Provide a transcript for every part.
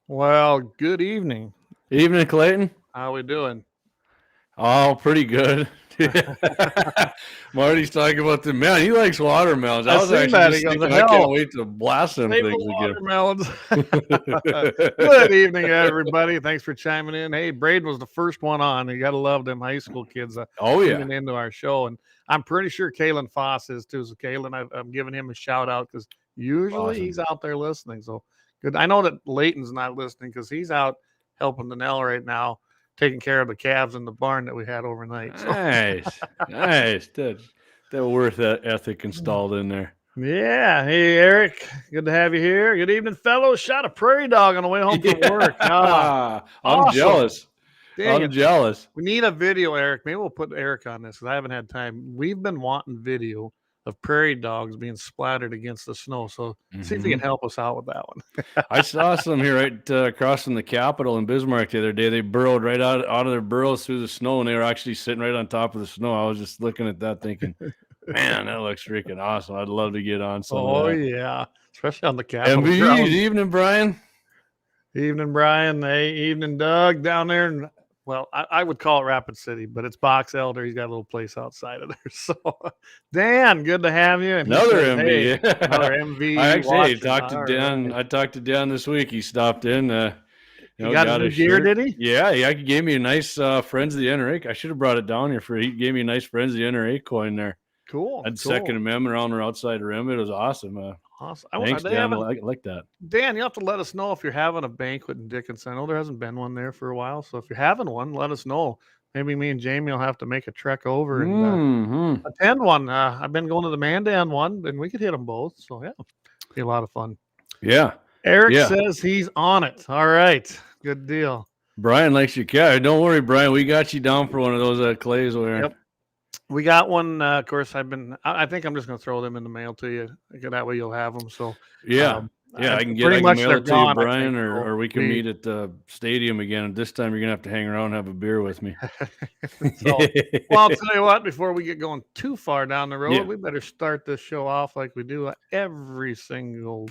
Well, good evening. Evening, Clayton. How we doing? Oh, pretty good. Marty's talking about the man. He likes watermelons. I I was seen actually that. He just goes, thinking, I can't hell, wait to blast them save the things again. watermelons. Good evening, everybody. Thanks for chiming in. Hey, Braden was the first one on. You got to love them high school kids Oh yeah, tuning into our show. And I'm pretty sure Kalen Foss is too. So, Kalen, I'm giving him a shout out because usually awesome. he's out there listening. So, good. I know that Leighton's not listening because he's out helping the Nell right now, taking care of the calves in the barn that we had overnight. So, Nice, nice. That worth ethic installed in there. yeah. Hey, Eric. Good to have you here. Good evening, fellows. Shot a prairie dog on the way home from work. Ah, Yeah, I'm awesome. jealous. Dang I'm it. jealous. We need a video, Eric. Maybe we'll put Eric on this because I haven't had time. We've been wanting video of prairie dogs being splattered against the snow. So see if you can help us out with that one. I saw some here right across from the Capitol in Bismarck the other day. They burrowed right out of their burrows through the snow, and they were actually sitting right on top of the snow. I was just looking at that thinking, man, that looks freaking awesome. I'd love to get on some Oh, of that. yeah. Especially on the Capitol MVE's grounds. evening, Brian. Evening, Brian. Hey, evening, Doug, down there. And well, I would call it Rapid City, but it's Box Elder. He's got a little place outside of there. So, Dan, good to have you. And Another says, MV. hey, another MV. I actually watching. talked to All Dan. right. I talked to Dan this week. He stopped in. He got a new gear, shirt. did he? Yeah, he gave me a nice Friends of the NRA. I should have brought it down here for. He gave me a nice Friends of the NRA coin there. Cool. I had Second Amendment on or outside the rim. It was awesome. Awesome. Thanks, Dan. I like that. Dan, you have to let us know if you're having a banquet in Dickinson. I know there hasn't been one there for a while. So if you're having one, let us know. Maybe me and Jamie will have to make a trek over and attend one. I've been going to the Mandan one, and we could hit them both. So, yeah, be a lot of fun. Yeah. Eric says he's on it. All right. Good deal. Brian likes your cat. Don't worry, Brian. We got you down for one of those Clay's wearing. Yep. We got one. Of course, I think I'm just going to throw them in the mail to you. That way you'll have them. So, yeah. I can mail it to you, Brian, or we can meet at the stadium again. And this time you're going to have to hang around and have a beer with me. So, well, I'll tell you what, before we get going too far down the road, we better start this show off like we do every single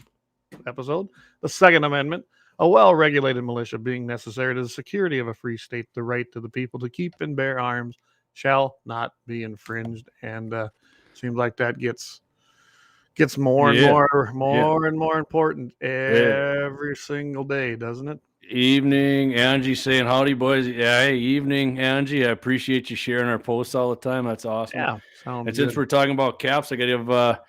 episode. The Second Amendment, a well-regulated militia being necessary to the security of a free state, the right to the people to keep and bear arms shall not be infringed. And seems like that gets more and more and more important every single day, doesn't it? Evening, Angie saying howdy, boys. Yeah, hey, evening, Angie. I appreciate you sharing our posts all the time. That's awesome. Yeah, sounds and since we're talking about caps, I got to give a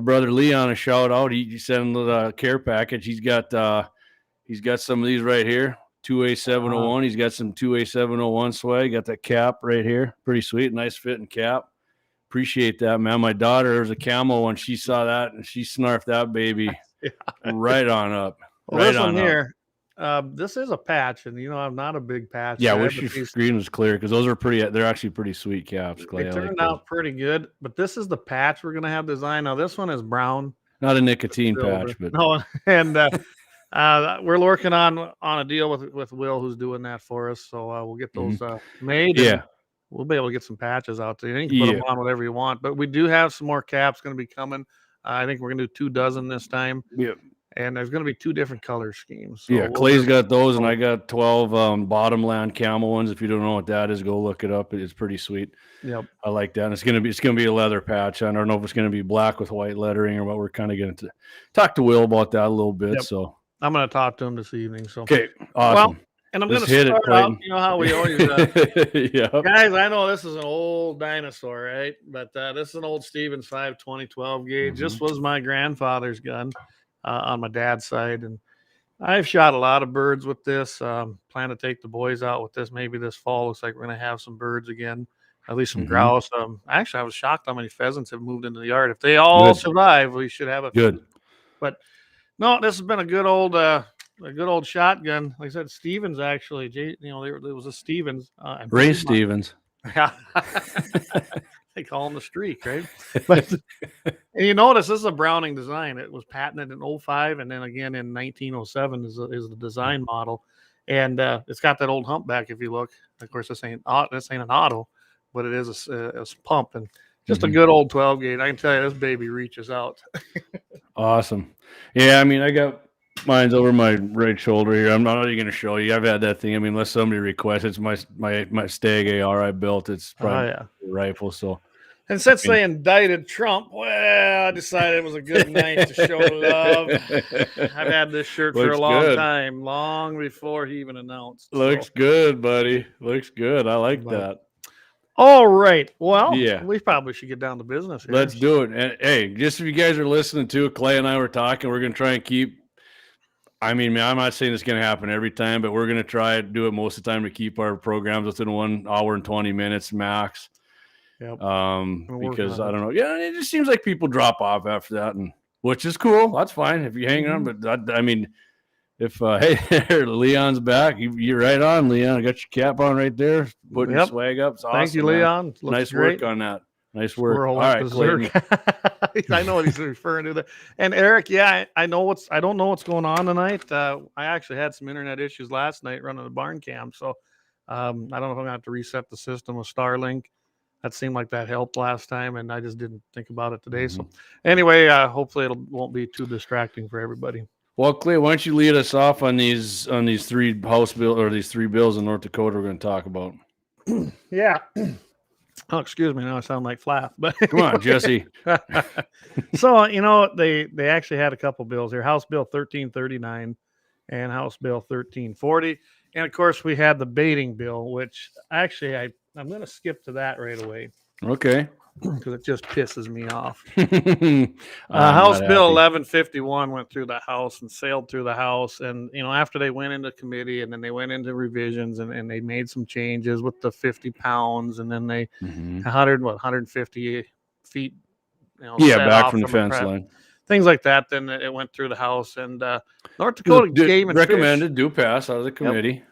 brother Leon a shout out. He sent the care package. He's got some of these right here. 2A701. He's got some 2A701 swag. Got that cap right here. Pretty sweet. Nice fitting cap. Appreciate that, man. My daughter, there was a camo when she saw that, and she snarfed that baby right on up. Well, this one here, this is a patch, and I'm not a big patch. Yeah, I wish your screen was clear because those are they're actually pretty sweet caps, Clay. They turned out pretty good, but this is the patch we're going to have designed. Now, this one is brown. Not a nicotine patch, but no, and we're working on a deal with Will, who's doing that for us. So we'll get those made. Yeah. We'll be able to get some patches out there. You can put them on whatever you want, but we do have some more caps going to be coming. I think we're going to do 2 dozen this time. Yeah. And there's going to be 2 different color schemes. So Clay's got those, and I got 12 bottomland camo ones. If you don't know what that is, go look it up. It's pretty sweet. Yep. I like that. And it's gonna be a leather patch. I don't know if it's gonna be black with white lettering or what. We're kind of going to talk to Will about that a little bit. Yep. So I'm going to talk to him this evening. So okay, awesome. Well, and I'm going to start out, how we always guys, I know this is an old dinosaur, right? But this is an old Stevens 520 12 gauge. This was my grandfather's gun on my dad's side. And I've shot a lot of birds with this. Plan to take the boys out with this maybe this fall. Looks like we're going to have some birds again, at least some grouse. Actually, I was shocked how many pheasants have moved into the yard. If they all survive, we should have a good. But no, this has been a good old shotgun. Like I said, Stevens actually. There was a Stevens. Ray Stevens. They call him the Streak, right? But and you notice this is a Browning design. It was patented in 2005, and then again in 1907 is the design model. And it's got that old humpback. If you look, of course, this ain't an auto, but it is a pump and. Just a good old 12 gauge. I can tell you this baby reaches out. Awesome. Yeah, I mean, I got Mine's over my right shoulder here. I'm not even going to show you. I've had that thing. I mean, unless somebody requests, it's my Stag AR I built. It's probably a rifle. So, and since they indicted Trump, well, I decided it was a good night to show love. I've had this shirt for a long time, long before he even announced. Looks good, buddy. Looks good. I like that. All right. Well, we probably should get down to business here. Let's do it. And hey, just if you guys are listening to it, Clay and I were talking, we're going to try and keep. I mean, man, I'm not saying it's going to happen every time, but we're going to try to do it most of the time to keep our programs within 1 hour and 20 minutes max. Yep. Because I don't know. Yeah, it just seems like people drop off after that, and which is cool. That's fine if you hang on. But I mean, if hey, Leon's back, you're right on, Leon. I got your cap on right there, putting your swag up. It's awesome. Thank you, Leon. Nice work on that. Nice work. All right, Clayton. I know what he's referring to there. And Eric, I don't know what's going on tonight. I actually had some internet issues last night running the barn cam, so I don't know if I'm gonna have to reset the system with Starlink. That seemed like that helped last time, and I just didn't think about it today. So anyway, hopefully it won't be too distracting for everybody. Well, Clay, why don't you lead us off on these 3 House bills or these 3 bills in North Dakota we're going to talk about? Yeah. Oh, excuse me. Now I sound like Flaff. But come on, Jesse. So they actually had a couple bills here: House Bill 1339 and House Bill 1340, and of course we had the baiting bill, which actually I'm going to skip to that right away. Okay. Because it just pisses me off. House Bill 1151 went through the House and sailed through the House. And, after they went into committee and then they went into revisions and they made some changes with the 50 pounds and then they 150 feet, back from the fence line. Things like that. Then it went through the House and North Dakota Game and recommended Fish do pass out of the committee. Yep.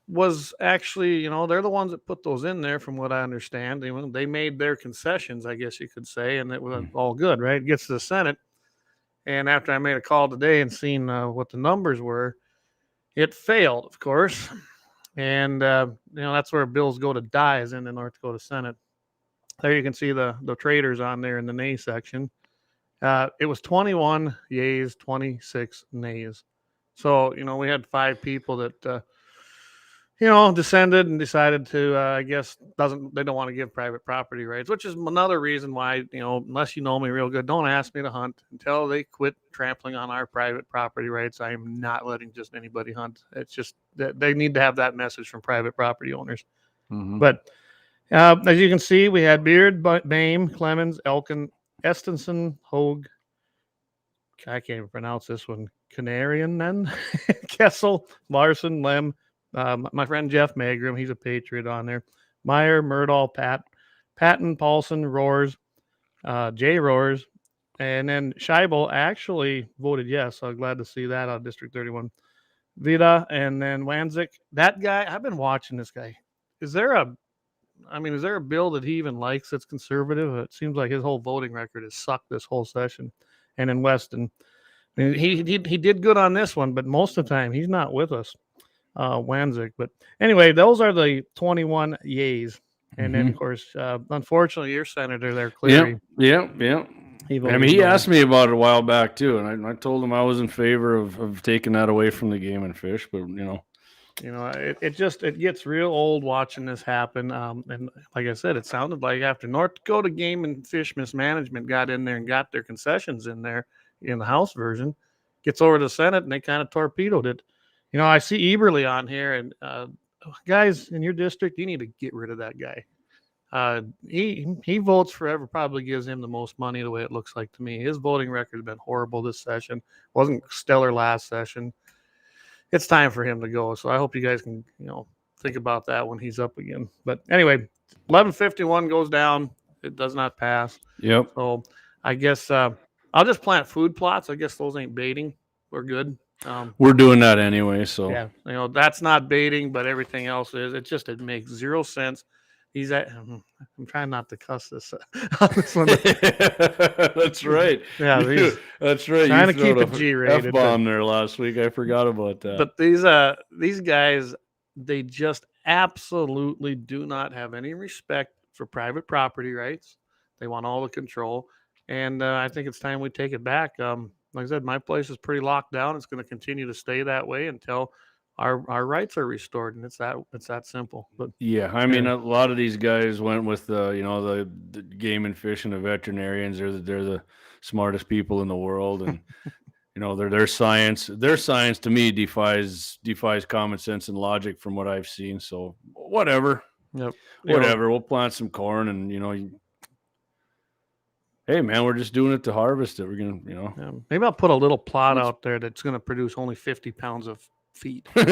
Was actually, they're the ones that put those in there from what I understand. They made their concessions, I guess you could say, and it was all good, right? It gets to the Senate. And after I made a call today and seen what the numbers were, it failed, of course. And, that's where bills go to die, is in the North Dakota Senate. There you can see the traders on there in the nay section. It was 21 yeas, 26 nays. So, we had 5 people that, descended and decided to, I guess, they don't want to give private property rights, which is another reason why, unless you know me real good, don't ask me to hunt until they quit trampling on our private property rights. I am not letting just anybody hunt. It's just that they need to have that message from private property owners. But as you can see, we had Beard, Bame, Clemens, Elkin, Estenson, Hogue. I can't even pronounce this one. Canarian, then Kessel, Larson, Lem. My friend Jeff Magrum, he's a patriot on there. Meyer, Murdahl, Patton, Paulson, Roars, Jay Roars, and then Scheibel actually voted yes. So I'm glad to see that on District 31. Vida, and then Wanzik. That guy, I've been watching this guy. Is there a bill that he even likes that's conservative? It seems like his whole voting record has sucked this whole session. And in Weston, he did good on this one, but most of the time he's not with us. Wanzik. But anyway, those are the 21 yays. And then, of course, unfortunately, your senator there, Cleary. Yeah. He asked me about it a while back, too. And I told him I was in favor of taking that away from the Game and Fish. But, it gets real old watching this happen. And like I said, it sounded like after North Dakota Game and Fish Mismanagement got in there and got their concessions in there in the House version, gets over to the Senate and they kind of torpedoed it. I see Eberly on here, and guys in your district, you need to get rid of that guy. He votes forever, probably gives him the most money the way it looks like to me. His voting record has been horrible this session. Wasn't stellar last session. It's time for him to go. So I hope you guys can, think about that when he's up again. But anyway, 1151 goes down. It does not pass. Yep. So I guess I'll just plant food plots. I guess those ain't baiting. We're good. We're doing that anyway, so yeah, that's not baiting, but everything else is. It makes zero sense. I'm trying not to cuss this one. That's right. Yeah, that's right. Trying to keep it G-rated. F-bomb there last week. I forgot about that. But these guys, they just absolutely do not have any respect for private property rights. They want all the control, and I think it's time we take it back. like I said, my place is pretty locked down. It's going to continue to stay that way until our rights are restored, and it's that simple. But yeah, I mean, a lot of these guys went with the game and fish and the veterinarians. They're the smartest people in the world, and their science to me defies common sense and logic from what I've seen. So whatever, yep. whatever. We'll plant some corn, and hey man, we're just doing it to harvest it. We're gonna, Yeah, maybe I'll put a little plot out there that's going to produce only 50 pounds of feed. There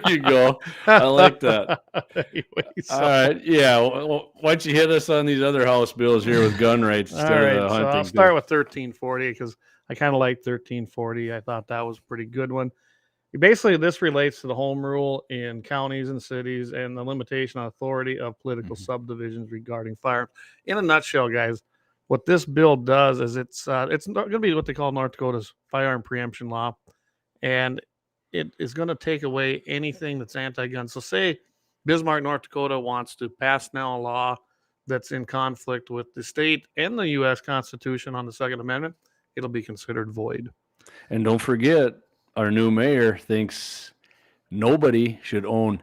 you go. I like that. Anyway, all right, yeah. Why don't you hit us on these other House bills here with gun rights instead of hunting? So I'll start with 1340 because I kind of like 1340. I thought that was a pretty good one. Basically, this relates to the home rule in counties and cities and the limitation on authority of political subdivisions regarding firearms. In a nutshell, guys, what this bill does is it's going to be what they call North Dakota's firearm preemption law, and it is going to take away anything that's anti-gun. So say Bismarck, North Dakota wants to pass now a law that's in conflict with the state and the U.S. Constitution on the Second Amendment, it'll be considered void. And don't forget, our new mayor thinks nobody should own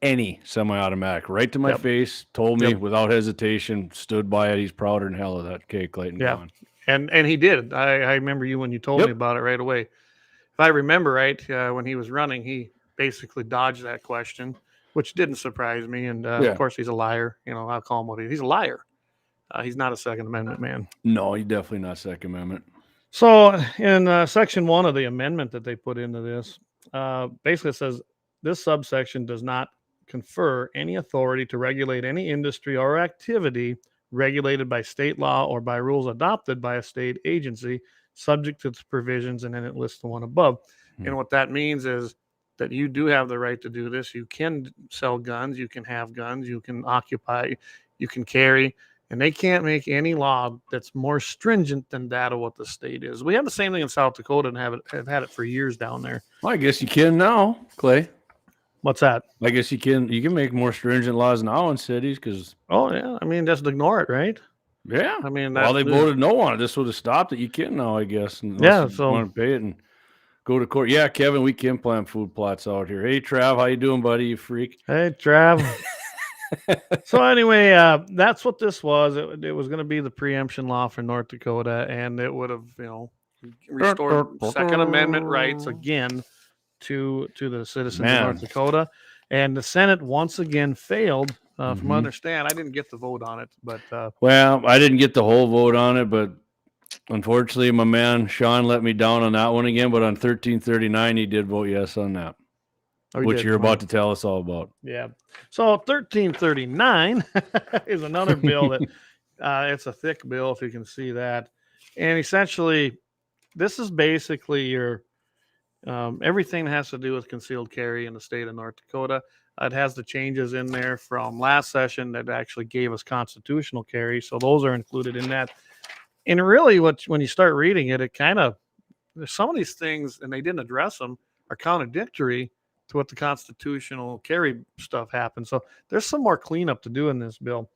any semi-automatic. Right to my face, told me without hesitation, stood by it. He's prouder than hell of that cake, Clayton. Yeah, and he did. I remember you when you told me about it right away. If I remember right, when he was running, he basically dodged that question, which didn't surprise me. And of course, he's a liar. I'll call him what he's a liar. He's not a Second Amendment man. No, he's definitely not Second Amendment. So in Section 1 of the amendment that they put into this, basically it says this subsection does not confer any authority to regulate any industry or activity regulated by state law or by rules adopted by a state agency subject to its provisions, and then it lists the one above. And what that means is that you do have the right to do this. You can sell guns, you can have guns, you can occupy, you can carry, and they can't make any law that's more stringent than that of what the state is. We have the same thing in South Dakota and have had it for years down there. Well, I guess you can now, Clay. What's that? I guess you can make more stringent laws now in cities because. Oh yeah, I mean just ignore it, right? Yeah, I mean, they voted no on it. This would have stopped it. You can now, I guess. So you want to pay it and go to court. Yeah, Kevin, we can plant food plots out here. Hey, Trav, how you doing, buddy? You freak. Hey, Trav. So anyway, that's what this was. It was going to be the preemption law for North Dakota, and it would have, restored Second Amendment rights again to the citizens of North Dakota. And the Senate once again failed. From what I understand, I didn't get the vote on it, but well, I didn't get the whole vote on it, but unfortunately, my man Sean let me down on that one again. But on 1339, he did vote yes on that, which you're about to tell us all about. Yeah. So 1339 is another bill that it's a thick bill, if you can see that, and essentially, this is basically your everything that has to do with concealed carry in the state of North Dakota. It has the changes in there from last session that actually gave us constitutional carry. So those are included in that. And really, when you start reading it, there's some of these things, and they didn't address them, are contradictory to what the constitutional carry stuff happened. So there's some more cleanup to do in this bill.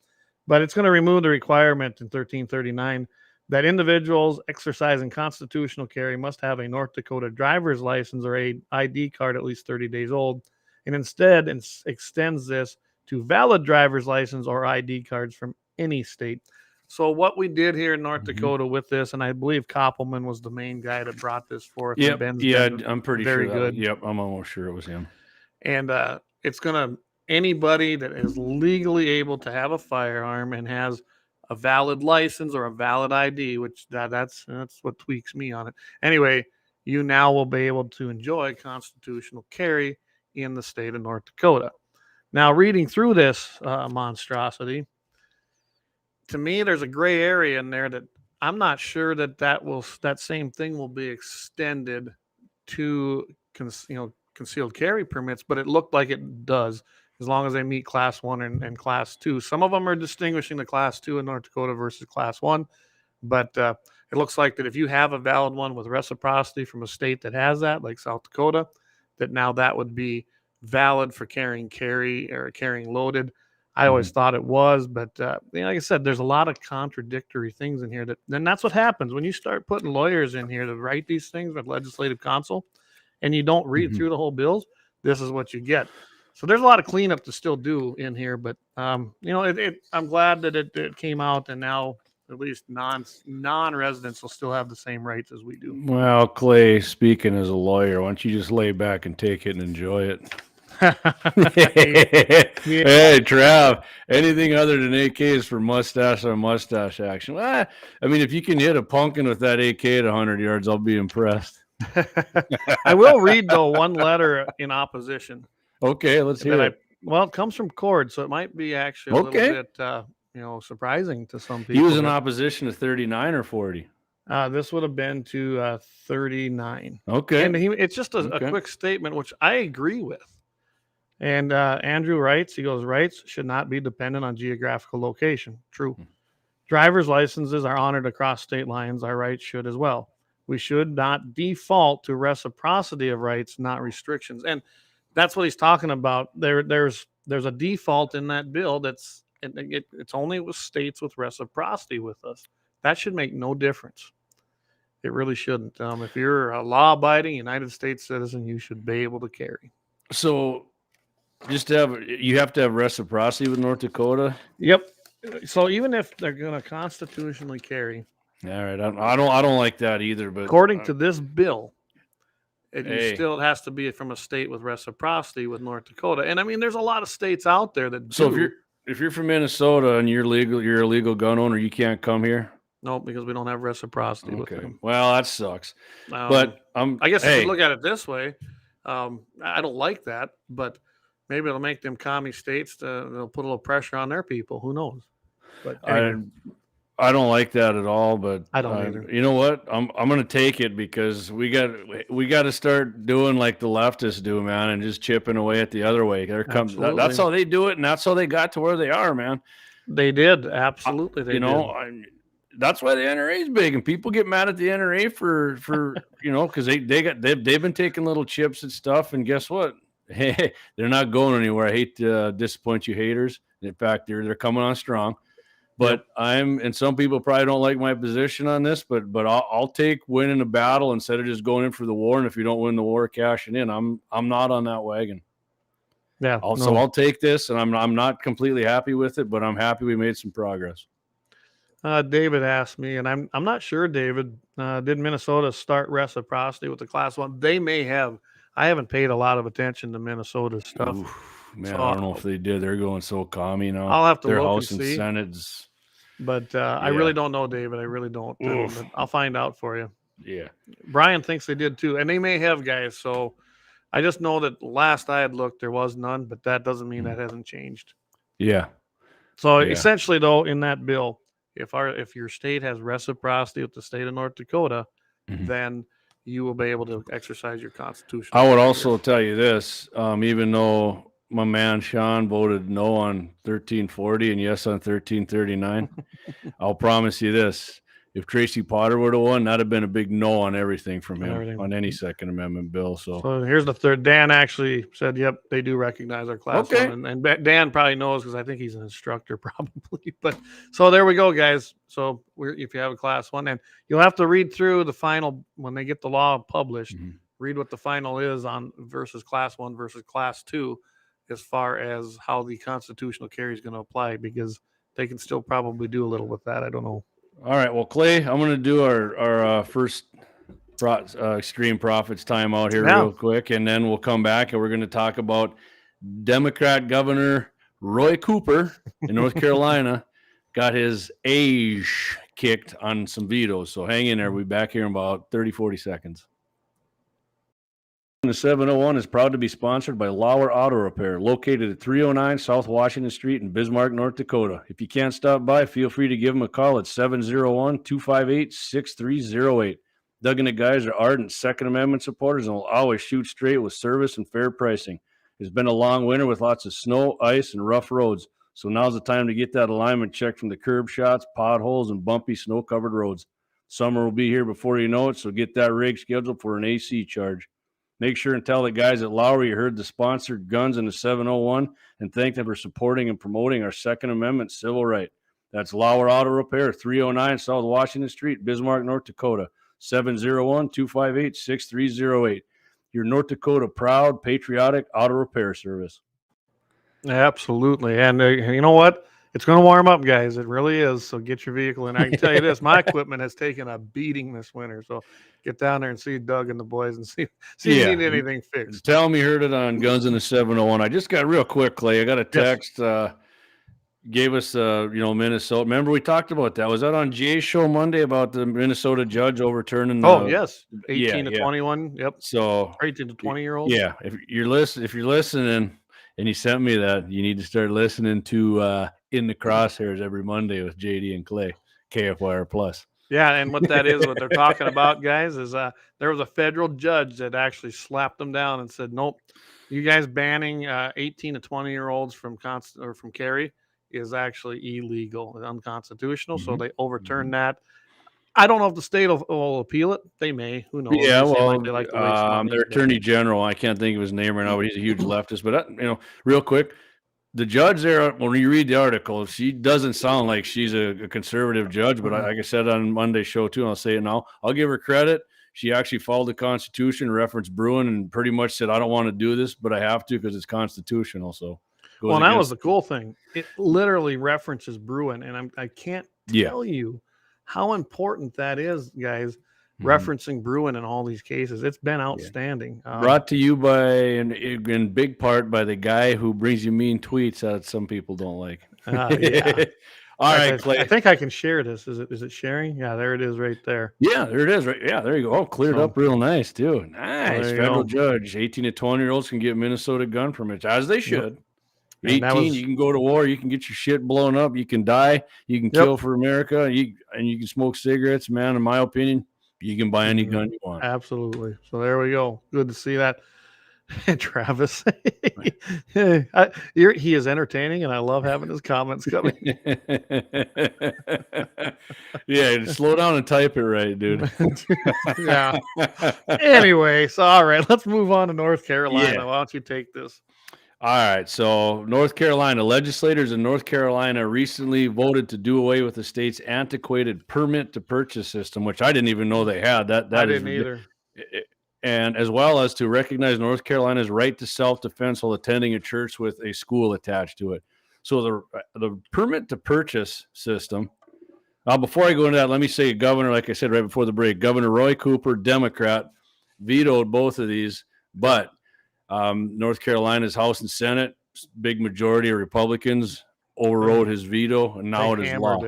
But it's going to remove the requirement in 1339 that individuals exercising constitutional carry must have a North Dakota driver's license or a ID card at least 30 days old, and instead extends this to valid driver's license or ID cards from any state. So what we did here in North Dakota with this, and I believe Koppelman was the main guy that brought this forth. Yeah, I'm pretty sure. Very good. Yep, I'm almost sure it was him. And it's going to, anybody that is legally able to have a firearm and has a valid license or a valid ID, which that's what tweaks me on it. Anyway, you now will be able to enjoy constitutional carry in the state of North Dakota. Now, reading through this monstrosity, to me, there's a gray area in there that I'm not sure that same thing will be extended to concealed carry permits, but it looked like it does as long as they meet Class 1 and Class 2. Some of them are distinguishing the Class 2 in North Dakota versus Class 1, but it looks like that if you have a valid one with reciprocity from a state that has that, like South Dakota, that now that would be valid for carrying carry or carrying loaded. I always thought it was, but like I said, there's a lot of contradictory things in here. Then that's what happens when you start putting lawyers in here to write these things with legislative counsel, and you don't read through the whole bills. This is what you get. So there's a lot of cleanup to still do in here, but I'm glad that it came out, and now at least non-residents will still have the same rights as we do. Well, Clay, speaking as a lawyer, why don't you just lay back and take it and enjoy it? Hey, Trav, anything other than AK is for mustache or mustache action. Well, I mean, if you can hit a pumpkin with that AK at 100 yards, I'll be impressed. I will read, though, one letter in opposition. Okay, let's hear it. Well, it comes from Cord, so it might be actually a little bit surprising to some people. He was in opposition to 39 or 40. This would have been to 39. Okay. And it's just a quick statement, which I agree with. And Andrew writes, he goes, rights should not be dependent on geographical location. True. Driver's licenses are honored across state lines. Our rights should as well. We should not default to reciprocity of rights, not restrictions. And that's what he's talking about. There's a default in that bill it's only with states with reciprocity with us. That should make no difference. It really shouldn't. If you're a law-abiding United States citizen, you should be able to carry. So you have to have reciprocity with North Dakota? Yep. So even if they're going to constitutionally carry. All right. I don't like that either. But according to this bill, it still has to be from a state with reciprocity with North Dakota. And I mean, there's a lot of states out there that do. So if you're from Minnesota and you're a legal gun owner, you can't come here? No, because we don't have reciprocity with them. Well, that sucks. But I guess if you look at it this way, I don't like that, but maybe it'll make them commie states they'll put a little pressure on their people. Who knows? But anyway. I don't like that at all, but I don't either. You know what? I'm going to take it because we got to start doing like the leftists do, man, and just chipping away at the other way. That's how they do it, and that's how they got to where they are, man. They did, absolutely. That's why the NRA is big, and people get mad at the NRA for because they've been taking little chips at stuff, and guess what? Hey, they're not going anywhere. I hate to disappoint you haters. In fact, they're coming on strong. But and some people probably don't like my position on this, but I'll take winning a battle instead of just going in for the war. And if you don't win the war, cashing in. I'm not on that wagon. Yeah. So I'll take this, and I'm not completely happy with it, but I'm happy we made some progress. David asked me, and I'm not sure, David, did Minnesota start reciprocity with the Class 1? They may have. I haven't paid a lot of attention to Minnesota stuff. Oof, man, I don't know if they did. They're going so commie now. I'll have to Their look House and and see. Senate's. But I really don't know, David. I really don't. But I'll find out for you. Yeah. Brian thinks they did too, and they may have, guys. So I just know that last I had looked, there was none, but that doesn't mean that hasn't changed. Yeah. So essentially, though, in that bill, if your state has reciprocity with the state of North Dakota, then you will be able to exercise your constitution. I would also tell you this, even though my man Sean voted no on 1340 and yes on 1339, I'll promise you this. If Tracy Potter would have won, that'd have been a big no on everything from him on any Second Amendment bill. So here's the third. Dan actually said, yep, they do recognize our Class 1. And Dan probably knows because I think he's an instructor probably. But so there we go, guys. So if you have a Class 1, and you'll have to read through the final when they get the law published, read what the final is on versus Class 1 versus Class 2 as far as how the constitutional carry is going to apply, because they can still probably do a little with that. I don't know. All right, well, Clay, I'm going to do our first Extreme Profits timeout here real quick, and then we'll come back and we're going to talk about Democrat Governor Roy Cooper in North Carolina got his age kicked on some vetoes. So hang in there. We'll be back here in about 30, 40 seconds. The 701 is proud to be sponsored by Lauer Auto Repair, located at 309 South Washington Street in Bismarck, North Dakota. If you can't stop by, feel free to give them a call at 701-258-6308. Doug and the guys are ardent Second Amendment supporters and will always shoot straight with service and fair pricing. It's been a long winter with lots of snow, ice, and rough roads, so now's the time to get that alignment checked from the curb shots, potholes, and bumpy snow-covered roads. Summer will be here before you know it, so get that rig scheduled for an AC charge. Make sure and tell the guys at Lowry you heard the sponsored Guns in the 701 and thank them for supporting and promoting our Second Amendment civil right. That's Lowry Auto Repair, 309 South Washington Street, Bismarck, North Dakota, 701-258-6308. Your North Dakota proud, patriotic auto repair service. Absolutely. And you know what? It's going to warm up, guys. It really is. So get your vehicle. And I can tell you this, my equipment has taken a beating this winter. So get down there and see Doug and the boys and see if you need anything fixed. Tell me you heard it on Guns in the 701. I just got real quick, Clay. I got a text. Yes. Gave us, Minnesota. Remember we talked about that. Was that on Jay's show Monday about the Minnesota judge overturning? Yes, 18 to 21. Yep. So 18 to 20-year-olds. Yeah, if you're listening, and you sent me that, you need to start listening to In the Crosshairs every Monday with JD and Clay, KFYR Plus. Yeah, and what that is, what they're talking about, guys, is there was a federal judge that actually slapped them down and said, nope, you guys banning 18 to 20-year-olds from carry is actually illegal and unconstitutional. So they overturned that. I don't know if the state will appeal it. They may. Who knows? Yeah, they like to waste money, their attorney general, I can't think of his name right now, but he's a huge leftist. But, real quick, the judge there, when you read the article, she doesn't sound like she's a conservative judge. But like I said on Monday's show, too, and I'll say it now, I'll give her credit. She actually followed the Constitution, referenced Bruin, and pretty much said, I don't want to do this, but I have to because it's constitutional. So, well, that was the cool thing. It literally references Bruin, and I can't tell you how important that is, guys, referencing Bruin in all these cases. It's been outstanding. Brought to you by, in big part, by the guy who brings you mean tweets that some people don't like. Yeah. All right, Clay. I think I can share this. Is it sharing? Yeah, there it is right there. Yeah, there it is. Right. Yeah, there you go. Oh, cleared up real nice, too. Nice. Federal judge. 18 to 20-year-olds can get Minnesota gun permits, as they should. 18, you can go to war, you can get your shit blown up, you can die, you can kill for America, and you can smoke cigarettes, man. In my opinion, you can buy any gun you want. Absolutely. So there we go. Good to see that. Travis, he is entertaining, and I love having his comments coming. Yeah, slow down and type it right, dude. Yeah. Anyway, so all right, let's move on to North Carolina. Yeah. Why don't you take this? All right, so North Carolina legislators in North Carolina recently voted to do away with the state's antiquated permit-to-purchase system, which I didn't even know they had. That I didn't either. And as well as to recognize North Carolina's right to self-defense while attending a church with a school attached to it. So the permit-to-purchase system. Now, before I go into that, let me say, Governor, like I said right before the break, Governor Roy Cooper, Democrat, vetoed both of these, but North Carolina's House and Senate, big majority of Republicans overrode his veto, and now it is law.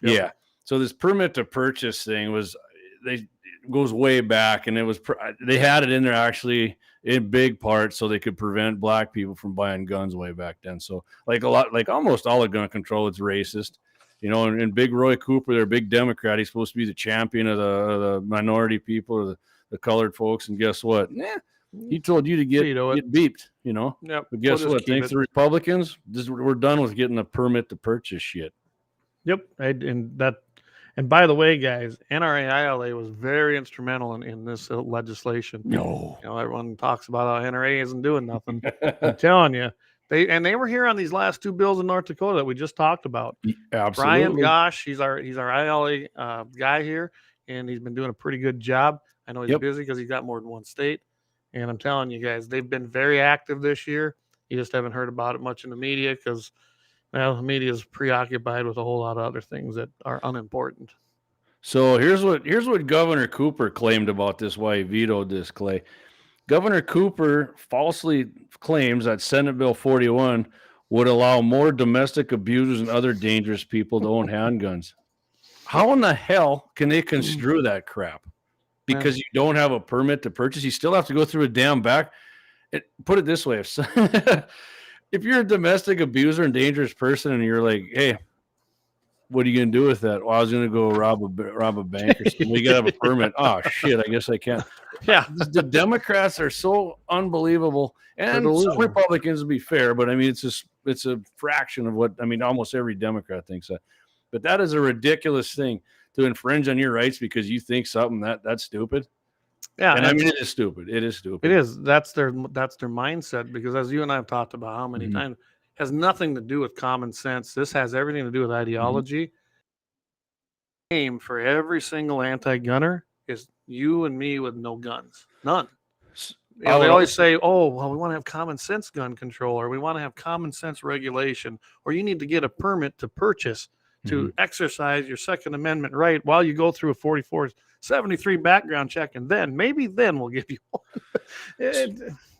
Yeah. So this permit to purchase thing goes way back, and they had it in there actually in big part so they could prevent black people from buying guns way back then. So like almost all of gun control, it's racist. And Big Roy Cooper, they're a big Democrat. He's supposed to be the champion of the minority people or the colored folks, and guess what? He told you to get beeped, Yep. But guess what? Thanks to the Republicans, we're done with getting a permit to purchase shit. Yep. And by the way, guys, NRA-ILA was very instrumental in this legislation. No. Everyone talks about how NRA isn't doing nothing. I'm telling you. They were here on these last two bills in North Dakota that we just talked about. Absolutely. Brian Gosh, he's our ILA guy here, and he's been doing a pretty good job. I know he's busy because he's got more than one state. And I'm telling you guys, they've been very active this year. You just haven't heard about it much in the media because, the media is preoccupied with a whole lot of other things that are unimportant. So here's what Governor Cooper claimed about this, why he vetoed this, Clay. Governor Cooper falsely claims that Senate Bill 41 would allow more domestic abusers and other dangerous people to own handguns. How in the hell can they construe that crap? Because you don't have a permit to purchase, you still have to go through a damn back. Put it this way: if you're a domestic abuser and dangerous person, and you're like, "Hey, what are you gonna do with that?" Well, I was gonna go rob a bank or something. We gotta have a permit. Oh shit! I guess I can't. Yeah, the Democrats are so unbelievable, and some Republicans, to be fair, but I mean, it's a fraction of what almost every Democrat thinks that. But that is a ridiculous thing to infringe on your rights because you think something that's stupid. Yeah, and I mean, it is stupid. It is stupid. It is. That's their mindset, because as you and I have talked about how many times, has nothing to do with common sense. This has everything to do with ideology. Aim for every single anti-gunner is you and me with no guns. None. They always say, oh, well, we want to have common sense gun control, or we want to have common sense regulation, or you need to get a permit to purchase, to exercise your Second Amendment right while you go through a 4473 background check, and then we'll give you one.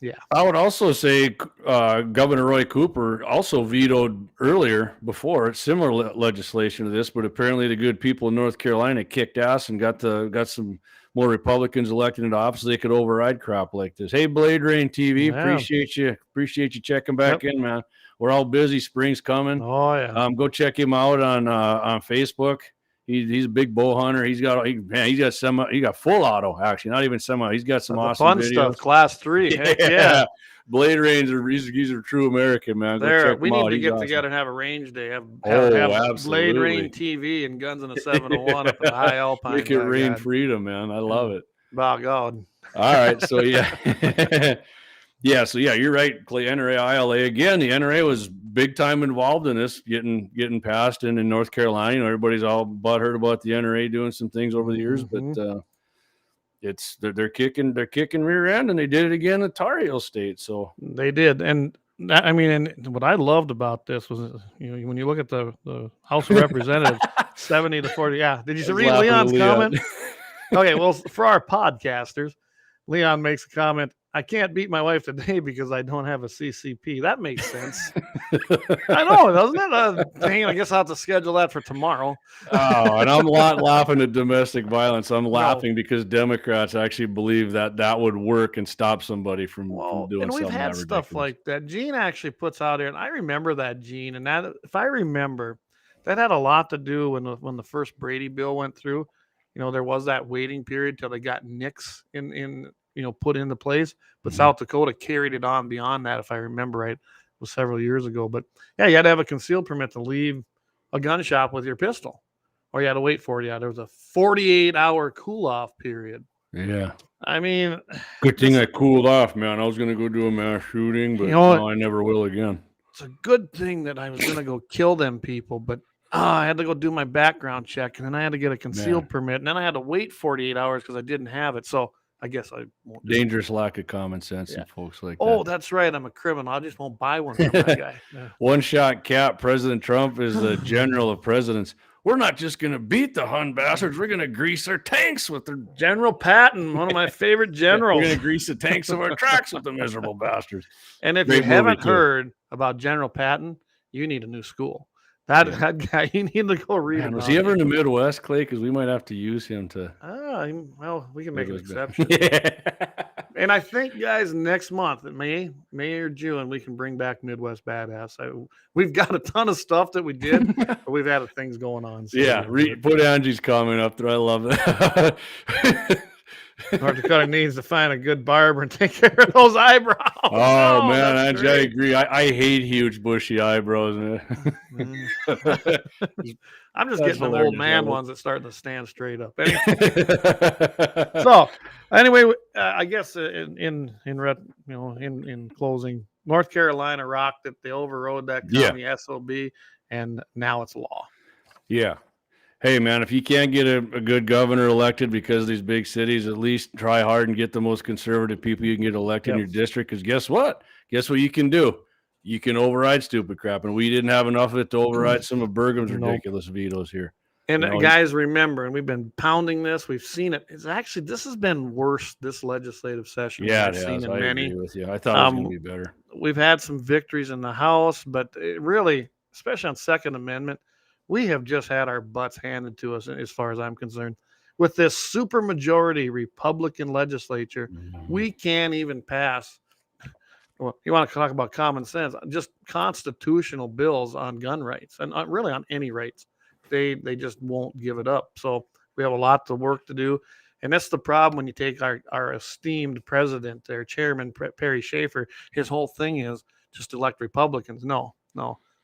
Yeah. I would also say Governor Roy Cooper also vetoed earlier before similar legislation to this, but apparently the good people in North Carolina kicked ass and got some more Republicans elected into office. They could override crap like this. Hey, Blade Rain TV, appreciate you checking back in, man. We're all busy. Spring's coming. Oh yeah. Go check him out on Facebook. He's a big bow hunter. He's got full auto, actually, not even semi. He's got some awesome fun videos. Stuff. Class 3. Yeah. Blade Range he's a true American, man. We need to get together and have a range day. Have Blade Rain TV and Guns in a 701 up in the High Alpine. Make it rain freedom, man. I love it. By God. All right. So yeah. So you're right, Clay. NRA, ILA again. The NRA was big time involved in this, getting passed in North Carolina. You know, everybody's all butthurt about the NRA doing some things over the years, but they're kicking rear end, and they did it again at Tar Heel State. So they did, and what I loved about this was, when you look at the House of Representatives, 70-40. Yeah, did you read Leon's comment? Okay, well, for our podcasters, Leon makes a comment. I can't beat my wife today because I don't have a CCP. That makes sense. I know, doesn't it? Dang, I guess I'll have to schedule that for tomorrow. Oh, and I'm not laughing at domestic violence. I'm laughing because Democrats actually believe that would work and stop somebody from doing something. And we've had stuff like that. Gene actually puts out here, and I remember that, Gene, and that, if I remember, that had a lot to do when the first Brady bill went through. There was that waiting period till they got NICS in put into place, but South Dakota carried it on beyond that, if I remember right. It was several years ago. But yeah, you had to have a concealed permit to leave a gun shop with your pistol, or you had to wait for it. Yeah, there was a 48-hour cool-off period. Yeah. I mean, good thing I cooled off, man. I was going to go do a mass shooting, but I never will again. It's a good thing that I was going to go kill them people, but I had to go do my background check, and then I had to get a concealed permit, and then I had to wait 48 hours because I didn't have it. So I guess I won't. Dangerous lack of common sense in folks like that. Oh, that's right. I'm a criminal. I just won't buy one from that guy. Yeah. One shot cap. President Trump is the general of presidents. We're not just going to beat the Hun bastards. We're going to grease their tanks with their General Patton, one of my favorite generals. We're going to grease the tanks of our tracks with the miserable bastards. And if you haven't heard about General Patton, you need a new school. That guy, you need to go read him. Was he ever in the Midwest, Clay? Because we might have to use him to. Well, we can make an exception. And I think, guys, next month, May or June, we can bring back Midwest Badass. We've got a ton of stuff that we did, but we've had things going on. So put Angie's comment up there. I love it. North Dakota needs to find a good barber and take care of those eyebrows. Oh, man, Angie, I agree. I hate huge bushy eyebrows. I'm just getting the old man ones that starting to stand straight up. So, anyway, I guess in closing, North Carolina rocked it. They overrode that county SOB, and now it's law. Yeah. Hey, man, if you can't get a good governor elected because of these big cities, at least try hard and get the most conservative people you can get elected in your district. Because guess what? Guess what you can do? You can override stupid crap. And we didn't have enough of it to override some of Burgum's ridiculous vetoes here. And guys, remember, and we've been pounding this. We've seen it. It's actually, this has been worse this legislative session. Yeah, I've seen in many. Agree with you. I thought it was going to be better. We've had some victories in the House, but it really, especially on Second Amendment, we have just had our butts handed to us, as far as I'm concerned. With this supermajority Republican legislature, we can't even pass. Well, you want to talk about common sense? Just constitutional bills on gun rights, and really on any rights. They just won't give it up. So we have a lot of work to do, and that's the problem when you take our esteemed president, their chairman Perry Schaefer. His whole thing is just elect Republicans. No.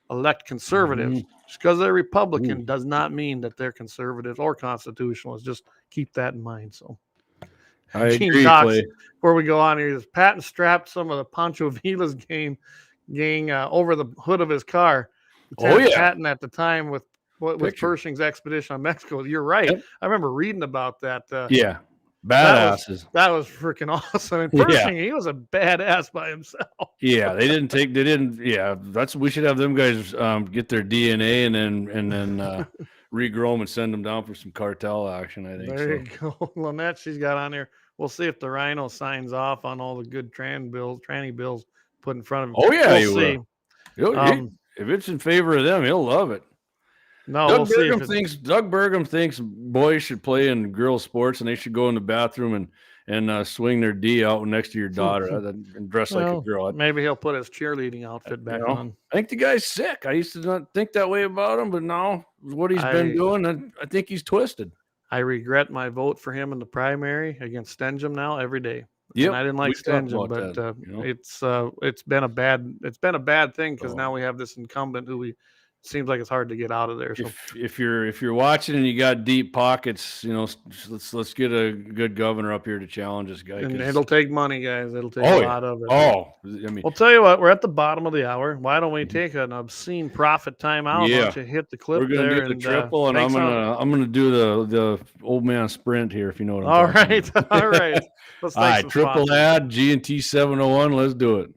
Elect conservatives. Just because they're Republican does not mean that they're conservative or constitutionalists. Just keep that in mind. So, I Gene agree, talks Clay. before we go on here. He says, Patton strapped some of the Pancho Villa's gang over the hood of his car. Lieutenant Patton at the time with Pershing's expedition on Mexico. You're right. Yep. I remember reading about that. Yeah. Badasses. That was freaking awesome. And Pershing, he was a badass by himself. Yeah, they didn't. Yeah, we should have them guys get their DNA and then regrow them and send them down for some cartel action. I think. There you go. Lynette, she's got on here. We'll see if the Rhino signs off on all the good tranny bills put in front of him. Oh yeah, we'll see. If it's in favor of them, he'll love it. No, Doug Burgum thinks boys should play in girls' sports and they should go in the bathroom and swing their D out next to your daughter and dress like a girl. Maybe he'll put his cheerleading outfit back on. I think the guy's sick. I used to not think that way about him, but now what he's been doing, I think he's twisted. I regret my vote for him in the primary against Stenjum now every day. Yeah, I didn't like Stenjum, but it's been a bad thing because now we have this incumbent who seems like it's hard to get out of there. So if you're watching and you got deep pockets, let's get a good governor up here to challenge this guy. And it'll take money, guys. It'll take a lot of it. I'll tell you what, we're at the bottom of the hour. Why don't we take an obscene profit time out? Yeah. Why don't you hit the clip? We're gonna do the triple, and I'm gonna do the old man sprint here, if you know what I'm talking about. All right. All right, triple ad G&T701. Let's do it.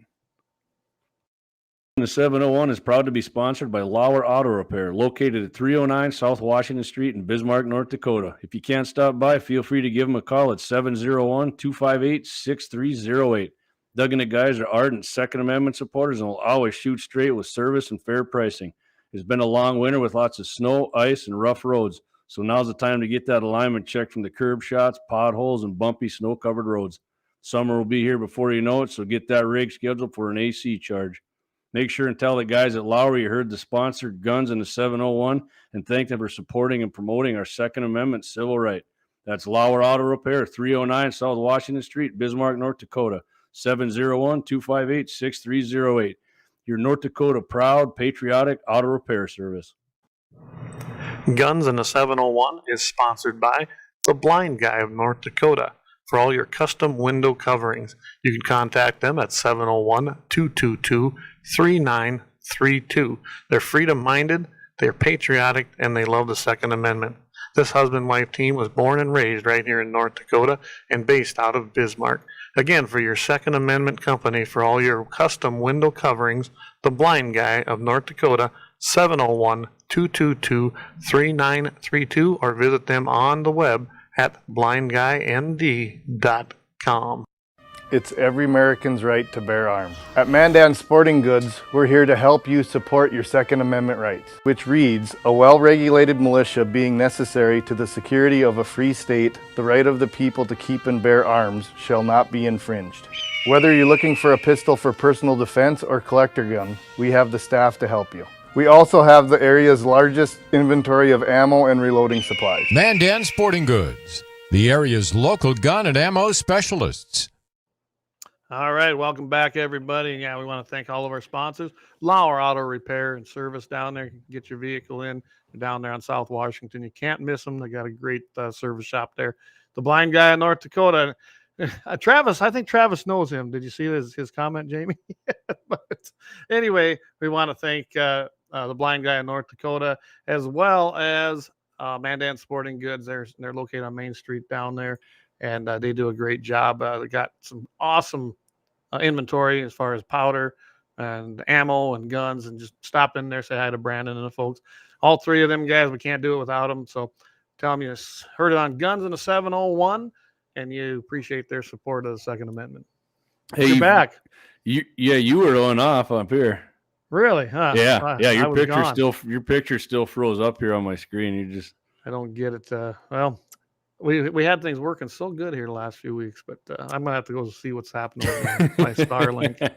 The 701 is proud to be sponsored by Lauer Auto Repair, located at 309 South Washington Street in Bismarck, North Dakota. If you can't stop by, feel free to give them a call at 701-258-6308. Doug and the guys are ardent Second Amendment supporters and will always shoot straight with service and fair pricing. It's been a long winter with lots of snow, ice, and rough roads, so now's the time to get that alignment checked from the curb shots, potholes, and bumpy snow-covered roads. Summer will be here before you know it, so get that rig scheduled for an AC charge. Make sure and tell the guys at Lowry you heard the sponsored Guns in the 701 and thank them for supporting and promoting our Second Amendment civil right. That's Lauer Auto Repair, 309 South Washington Street, Bismarck, North Dakota, 701-258-6308. Your North Dakota proud, patriotic auto repair service. Guns in the 701 is sponsored by the Blind Guy of North Dakota. For all your custom window coverings, you can contact them at 701-222-3932. They're freedom-minded, they're patriotic, and they love the Second Amendment. This husband-wife team was born and raised right here in North Dakota and based out of Bismarck. Again, for your Second Amendment company, for all your custom window coverings, the Blind Guy of North Dakota, 701-222-3932, or visit them on the web at blindguynd.com. It's every American's right to bear arms. At Mandan Sporting Goods, we're here to help you support your Second Amendment rights, which reads, a well-regulated militia being necessary to the security of a free state, the right of the people to keep and bear arms shall not be infringed. Whether you're looking for a pistol for personal defense or collector gun, we have the staff to help you. We also have the area's largest inventory of ammo and reloading supplies. Mandan Sporting Goods, the area's local gun and ammo specialists. All right, welcome back, everybody. Yeah, we want to thank all of our sponsors. Lauer Auto Repair and Service down there. You can get your vehicle in down there on South Washington. You can't miss them. They got a great service shop there. The Blind Guy in North Dakota. Travis, I think Travis knows him. Did you see his comment, Jamie? But anyway, we want to thank the Blind Guy in North Dakota, as well as Mandan Sporting Goods. They're located on Main Street down there, and they do a great job. They got some awesome inventory as far as powder and ammo and guns, and just stop in there, say hi to Brandon and the folks. All three of them guys, we can't do it without them. So tell them you heard it on Guns in the 701, and you appreciate their support of the Second Amendment. Hey, you're back. You were on off up here. Really? Huh? Yeah. Your picture still froze up here on my screen. I don't get it. Well, we had things working so good here the last few weeks, but I'm gonna have to go see what's happening with my Starlink.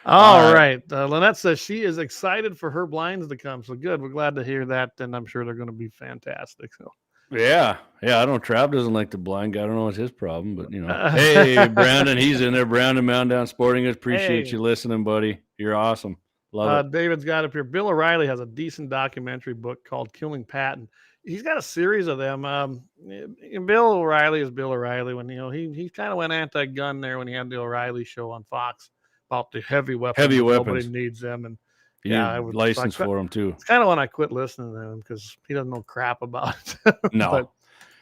All right. Lynette says she is excited for her blinds to come. So good. We're glad to hear that, and I'm sure they're going to be fantastic. So. Yeah. I don't. Trav doesn't like the blind guy. I don't know what's his problem, but Hey, Brandon, he's in there. Brandon Mandan Sporting Goods. Appreciate you listening, buddy. You're awesome. Love it. David's got up here. Bill O'Reilly has a decent documentary book called Killing Patton. he's got a series of them. Bill O'Reilly is Bill O'Reilly. When he kind of went anti-gun there when he had the O'Reilly show on Fox about the heavy weapons. Heavy Nobody weapons. needs them, and I would license for him too. It's kind of when I quit listening to him because he doesn't know crap about it. No, but,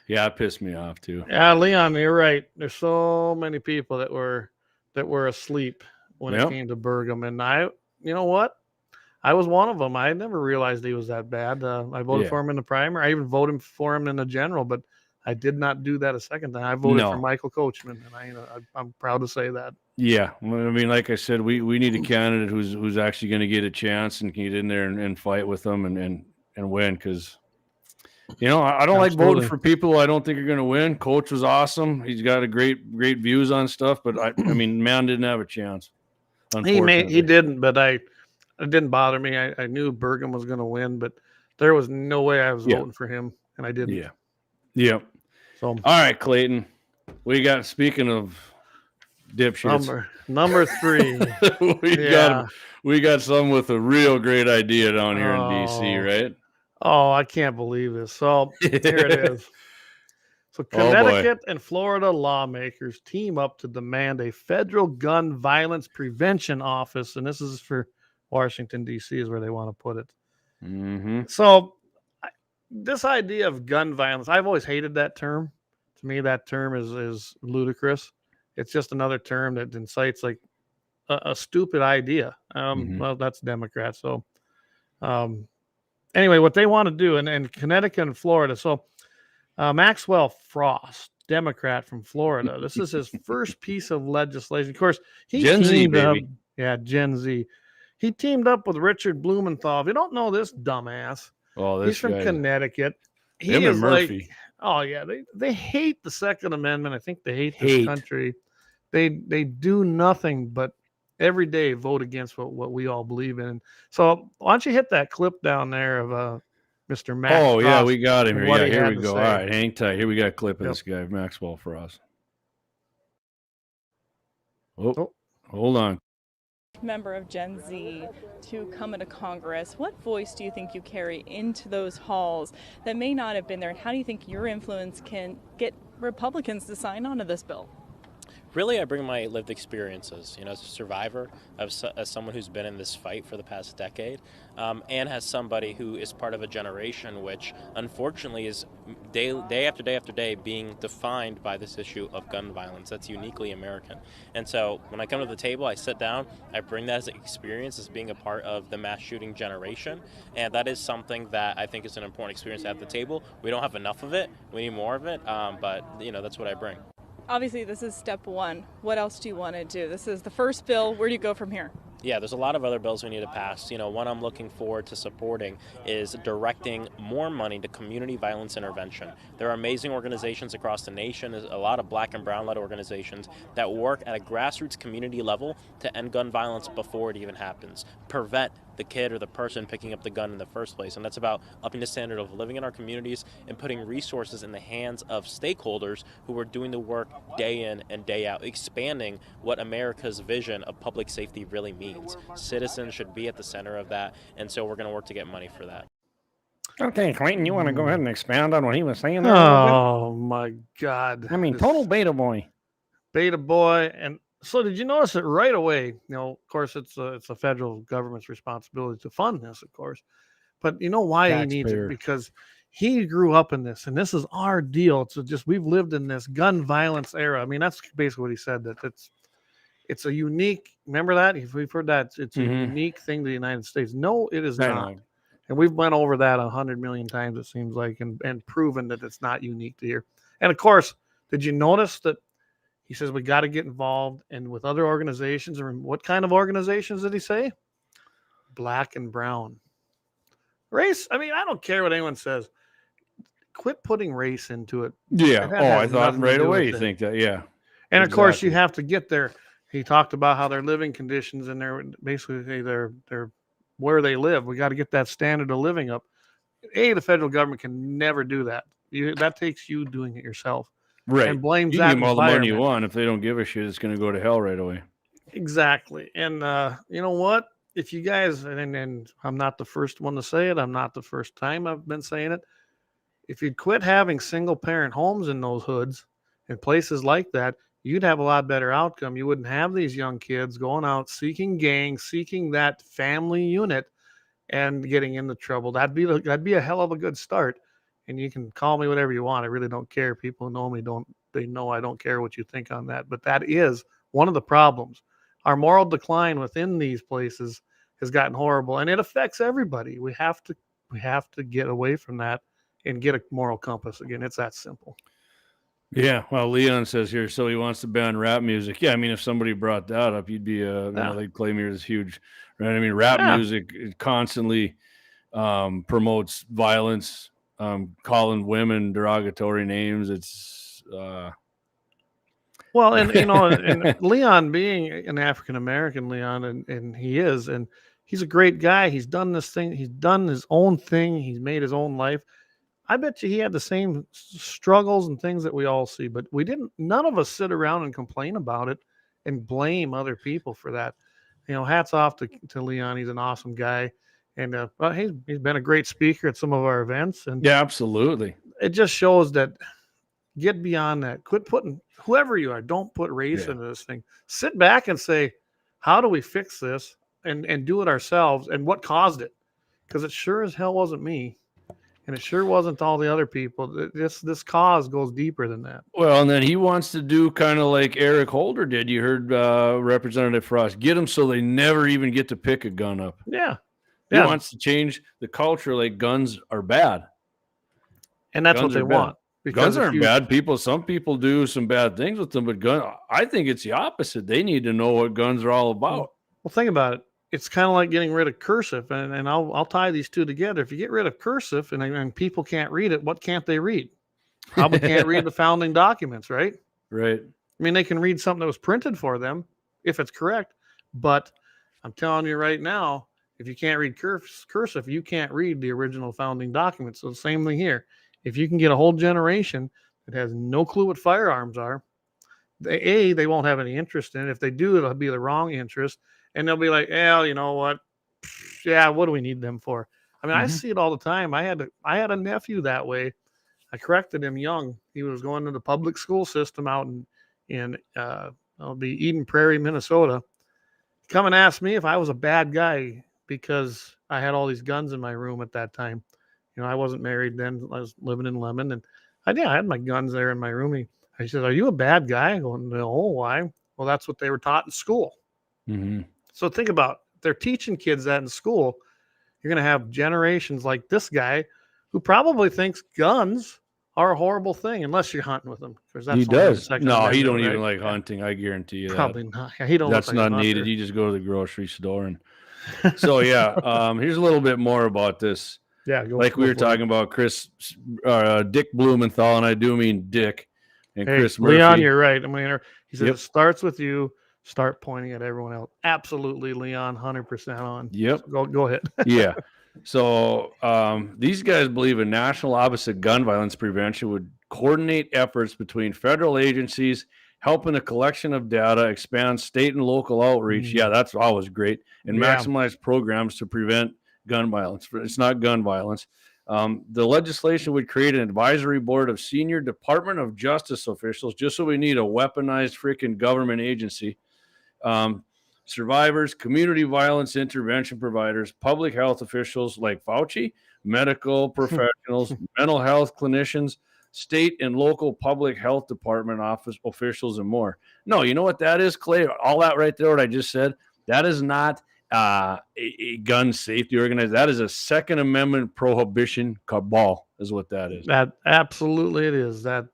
yeah, it pissed me off too. Yeah, Leon, you're right. There's so many people that were asleep when it came to Burgum, and you know what? I was one of them. I never realized he was that bad. I voted for him in the primary. I even voted for him in the general, but I did not do that a second time. I voted for Michael Coachman, and I'm proud to say that. Yeah, I mean, like I said, we need a candidate who's actually going to get a chance and can get in there and fight with them and win. Because I don't like voting for people I don't think are going to win. Coach was awesome. He's got a great views on stuff, but I mean, man didn't have a chance. He didn't, but it didn't bother me. I knew Burgum was going to win, but there was no way I was voting for him, and I didn't. Yeah. So, all right, Clayton, we got, speaking of dipshits, number 3. we got some with a real great idea down here in DC, right? Oh, I can't believe this. So here it is. So Connecticut and Florida lawmakers team up to demand a federal gun violence prevention office, and this is for Washington, D.C. is where they want to put it. Mm-hmm. So this idea of gun violence, I've always hated that term. To me, that term is ludicrous. It's just another term that incites like a stupid idea. Well, that's Democrats. So anyway, what they want to do in Connecticut and Florida. So Maxwell Frost, Democrat from Florida. This is his first piece of legislation. Of course, he Gen Z, baby. Gen Z. He teamed up with Richard Blumenthal. If you don't know this dumbass, he's from Connecticut. He is Murphy. Like, oh yeah, they hate the Second Amendment. I think they hate this country. They do nothing but every day vote against what we all believe in. So why don't you hit that clip down there of Mr. Max? Oh yeah, we got him here. Yeah, here we go. Say. All right, hang tight. Here we got a clip of this guy, Maxwell Frost. Oh, hold on. Member of Gen Z to come into Congress, what voice do you think you carry into those halls that may not have been there, and how do you think your influence can get Republicans to sign on to this bill? Really, I bring my lived experiences, as a survivor, as someone who's been in this fight for the past decade, and as somebody who is part of a generation which, unfortunately, is day after day after day being defined by this issue of gun violence that's uniquely American. And so when I come to the table, I sit down, I bring that as an experience as being a part of the mass shooting generation, and that is something that I think is an important experience at the table. We don't have enough of it. We need more of it, but that's what I bring. Obviously, this is step one. What else do you want to do? This is the first bill. Where do you go from here? Yeah, there's a lot of other bills we need to pass. One I'm looking forward to supporting is directing more money to community violence intervention. There are amazing organizations across the nation, a lot of black and brown-led organizations that work at a grassroots community level to end gun violence before it even happens, prevent the kid or the person picking up the gun in the first place. And that's about upping the standard of living in our communities and putting resources in the hands of stakeholders who are doing the work day in and day out, expanding what America's vision of public safety really means. Citizens should be at the center of that, and so we're going to work to get money for that. Okay, Clayton, you want to go ahead and expound on what he was saying there? Oh my God. I mean, total beta boy. Beta boy. And so did you notice that right away? Of course, it's a federal government's responsibility to fund this, of course. But you know why he needs it? Because he grew up in this, and this is our deal. It's just we've lived in this gun violence era. I mean, that's basically what he said, that it's a unique, remember that? If we've heard that, it's a unique thing to the United States. No, it is not. And we've went over that 100 million times, it seems like, and proven that it's not unique to here. And of course, did you notice that he says we got to get involved and with other organizations? Or what kind of organizations did he say? Black and brown. Race, I mean, I don't care what anyone says. Quit putting race into it. Yeah. I thought right away you think that, yeah. And of course, you have to get there. He talked about how their living conditions and their where they live. We got to get that standard of living up. The federal government can never do that. That takes you doing it yourself. Right. And blames you that give them all the money you want. If they don't give a shit, it's going to go to hell right away. Exactly. And you know what? If you guys, and I'm not the first one to say it, I'm not the first time I've been saying it. if you'd quit having single parent homes in those hoods and places like that, you'd have a lot better outcome. You wouldn't have these young kids going out seeking gangs, seeking that family unit, and getting into trouble. That'd be a hell of a good start. And you can call me whatever you want. I really don't care. People who know me they know I don't care what you think on that. But that is one of the problems. Our moral decline within these places has gotten horrible, and it affects everybody. We have to get away from that and get a moral compass again. It's that simple. Yeah, well, Leon says here, so he wants to ban rap music. Yeah, I mean, if somebody brought that up, you'd be, they'd claim you're this huge, right? I mean, rap music constantly promotes violence, calling women derogatory names. It's well, and and Leon being an African American, Leon, and he's a great guy. He's done this thing. He's done his own thing. He's made his own life. I bet you he had the same struggles and things that we all see, but none of us sit around and complain about it and blame other people for that. Hats off to Leon. He's an awesome guy. And well, he's been a great speaker at some of our events. And yeah, absolutely. It just shows that get beyond that. Quit putting whoever you are, don't put race into this thing. Sit back and say, how do we fix this and do it ourselves? And what caused it? Because it sure as hell wasn't me. And it sure wasn't all the other people. This cause goes deeper than that. Well, and then he wants to do kind of like Eric Holder did. You heard Representative Frost. Get them so they never even get to pick a gun up. Yeah. He wants to change the culture like guns are bad. And that's what they want. Guns aren't bad. Some people do some bad things with them, but I think it's the opposite. They need to know what guns are all about. Well, think about it. It's kind of like getting rid of cursive, and I'll tie these two together. If you get rid of cursive and people can't read it, what can't they read? Probably can't read the founding documents, right? Right. I mean, they can read something that was printed for them if it's correct, but I'm telling you right now, if you can't read cursive, you can't read the original founding documents. So the same thing here. If you can get a whole generation that has no clue what firearms are, they won't have any interest in it. If they do, it'll be the wrong interest. And they'll be like, you know what? Yeah, what do we need them for? I mean, I see it all the time. I had a nephew that way. I corrected him young. He was going to the public school system out in Eden Prairie, Minnesota. Come and ask me if I was a bad guy because I had all these guns in my room at that time. I wasn't married then. I was living in Lemon, and I had my guns there in my room. He said, "Are you a bad guy?" I go, "No, why?" Well, that's what they were taught in school. Mm-hmm. So think about, they're teaching kids that in school. You're going to have generations like this guy who probably thinks guns are a horrible thing unless you're hunting with them. He does. No, he don't even like hunting. I guarantee you that. Probably not. He don't. That's not needed. You just go to the grocery store and. So here's a little bit more about this. Yeah, like we were talking about Dick Blumenthal, and I do mean Dick and Chris Murphy. Leon, you're right. He said it starts with you. Start pointing at everyone else. Absolutely, Leon, 100% on. Yep. So go ahead. Yeah. So these guys believe a national office of gun violence prevention would coordinate efforts between federal agencies, help in the collection of data, expand state and local outreach. Yeah, that's always great. And maximize programs to prevent gun violence. It's not gun violence. The legislation would create an advisory board of senior Department of Justice officials, just so we need a weaponized freaking government agency. Survivors, community violence intervention providers, public health officials like Fauci, medical professionals, mental health clinicians, state and local public health department office officials, and more. No, you know what that is, Clay? All that right there, what I just said, that is not a gun safety organization. That is a Second Amendment prohibition cabal, is what that is. That absolutely it is. That's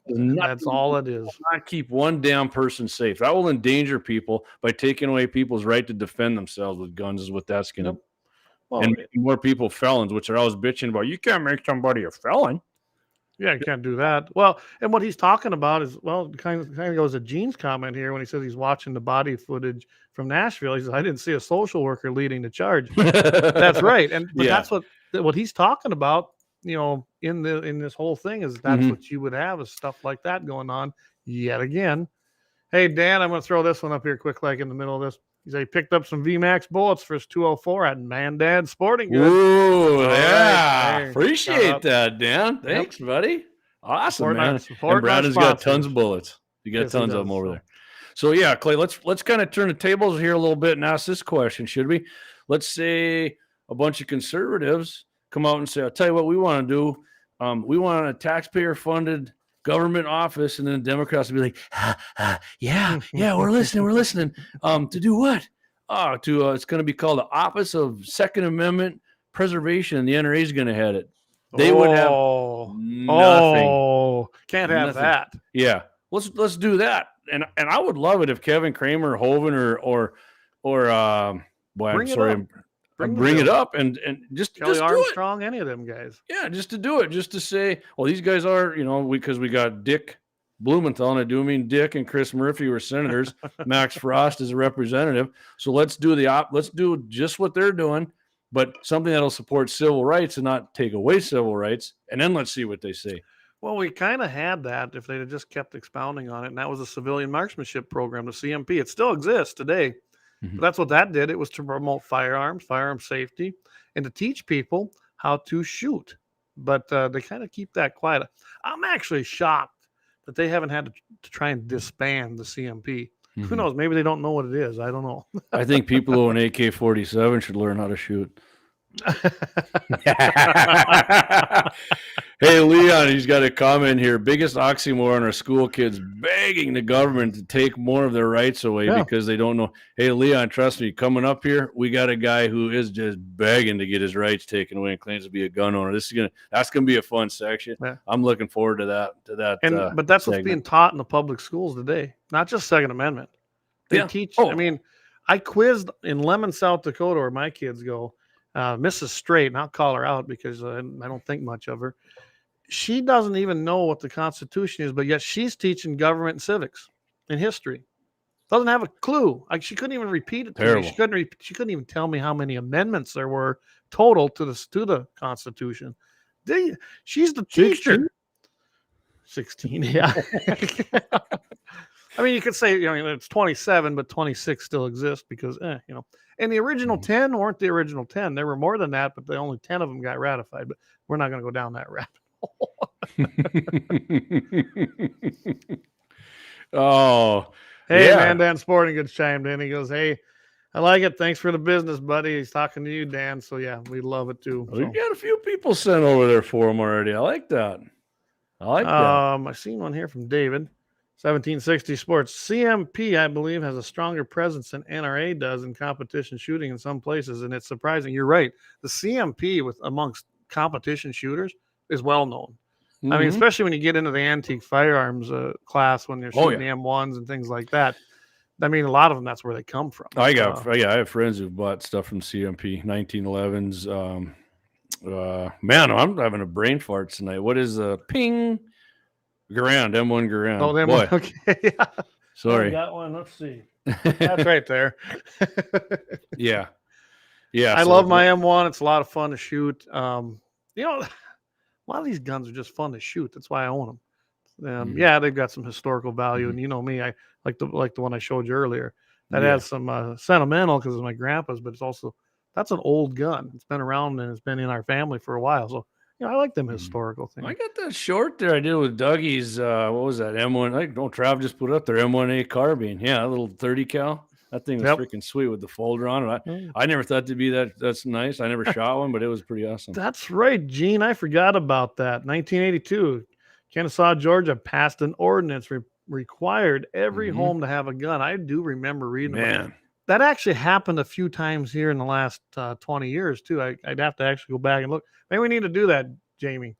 all it is. Not keep one damn person safe. That will endanger people by taking away people's right to defend themselves with guns, is what that's going to. Well, and making more people felons, which are always bitching about. You can't make somebody a felon. Yeah, you can't do that. Well, and what he's talking about is, kind of goes to Gene's comment here when he says he's watching the body footage from Nashville. He says, "I didn't see a social worker leading the charge." That's right, but that's what he's talking about. In this whole thing is that's what you would have, is stuff like that going on yet again. Hey, Dan, I'm going to throw this one up here quick, like in the middle of this. He said he picked up some VMAX bullets for his 204 at Mandan Sporting Goods. Ooh, All yeah. right. Hey, Appreciate shout out. that, Dan. Thanks, buddy. Awesome, Supporting man. our- supporting And Brandon's our got tons sponsors. of bullets. You got Yes, he tons of does, them over so. there. So yeah, Clay, let's kind of turn the tables here a little bit and ask this question, should we? Let's say a bunch of conservatives come out and say, I'll tell you what we want to do. We want a taxpayer-funded government office, and then the Democrats will be like, yeah, we're listening. To do what? It's going to be called the Office of Second Amendment Preservation, and the NRA is going to head it. They would have nothing. Oh, can't have Nothing. that. Yeah, let's do that. And I would love it if Kevin Kramer, Hoven, or Bring it up and just Kelly do it. Armstrong, any of them guys. Yeah, just to do it, just to say, well, these guys are, because we got Dick Blumenthal, and I do mean Dick and Chris Murphy were senators. Max Frost is a representative. So let's do let's do just what they're doing, but something that'll support civil rights and not take away civil rights. And then let's see what they say. Well, we kind of had that if they had just kept expounding on it, and that was a civilian marksmanship program, the CMP. It still exists today. Mhm. But that's what that did. It was to promote firearm safety, and to teach people how to shoot. But they kind of keep that quiet. I'm actually shocked that they haven't had to try and disband the CMP. Who Mhm. knows? Maybe they don't know what it is. I don't know. I think people who own AK-47 should learn how to shoot. Hey, Leon, he's got a comment here. Biggest oxymoron are school kids begging the government to take more of their rights away because they don't know. Hey, Leon, trust me, coming up here, we got a guy who is just begging to get his rights taken away and claims to be a gun owner. That's gonna be a fun section. Yeah. I'm looking forward to that. But that's what's segment. being taught in the public schools today, not just Second Amendment. They teach. Oh. I mean, I quizzed in Lemon, South Dakota, where my kids go. Mrs. Straight, and I'll call her out because I don't think much of her. She doesn't even know what the Constitution is, but yet she's teaching government and civics and history. Doesn't have a clue. She couldn't even repeat it to Terrible. me. She couldn't even tell me how many amendments there were total to the Constitution. She's the teacher. 16, yeah. I mean, you could say it's 27, but 26 still exists because And the original 10 weren't the original 10. There were more than that, but the only 10 of them got ratified. But we're not going to go down that rabbit hole. Oh, hey, yeah. man, Dan Sporting Goods chimed in. He goes, hey, I like it. Thanks for the business, buddy. He's talking to you, Dan. So, yeah, we love it, too. We got a few people sent over there for him already. I like that. I seen one here from David. 1760 Sports. CMP, I believe, has a stronger presence than NRA does in competition shooting in some places, and it's surprising. You're right. The CMP amongst competition shooters is well known. Mm-hmm. I mean, especially when you get into the antique firearms class when they're shooting the M1s and things like that. I mean, a lot of them, that's where they come from. I have friends who've bought stuff from CMP, 1911s. Man, I'm having a brain fart tonight. What is ping? Garand, M1 Garand. Oh, boy. Okay. Yeah. Sorry. I got one. Let's see. That's right there. Yeah. I love my M1. It's a lot of fun to shoot. A lot of these guns are just fun to shoot. That's why I own them. Yeah, they've got some historical value, and you know me, I like the one I showed you earlier. That has some sentimental because it's my grandpa's, but it's also that's an old gun. It's been around and it's been in our family for a while. So I like them historical things. I got that short there I did with Dougie's. What was that? M1. Trav just put up there. M1A carbine. Yeah, a little 30 cal. That thing was freaking sweet with the folder on it. I never thought to be that's nice. I never shot one, but it was pretty awesome. That's right, Gene. I forgot about that. 1982, Kennesaw, Georgia passed an ordinance required every home to have a gun. I do remember reading about it. That actually happened a few times here in the last 20 years, too. I'd have to actually go back and look. Maybe we need to do that, Jamie.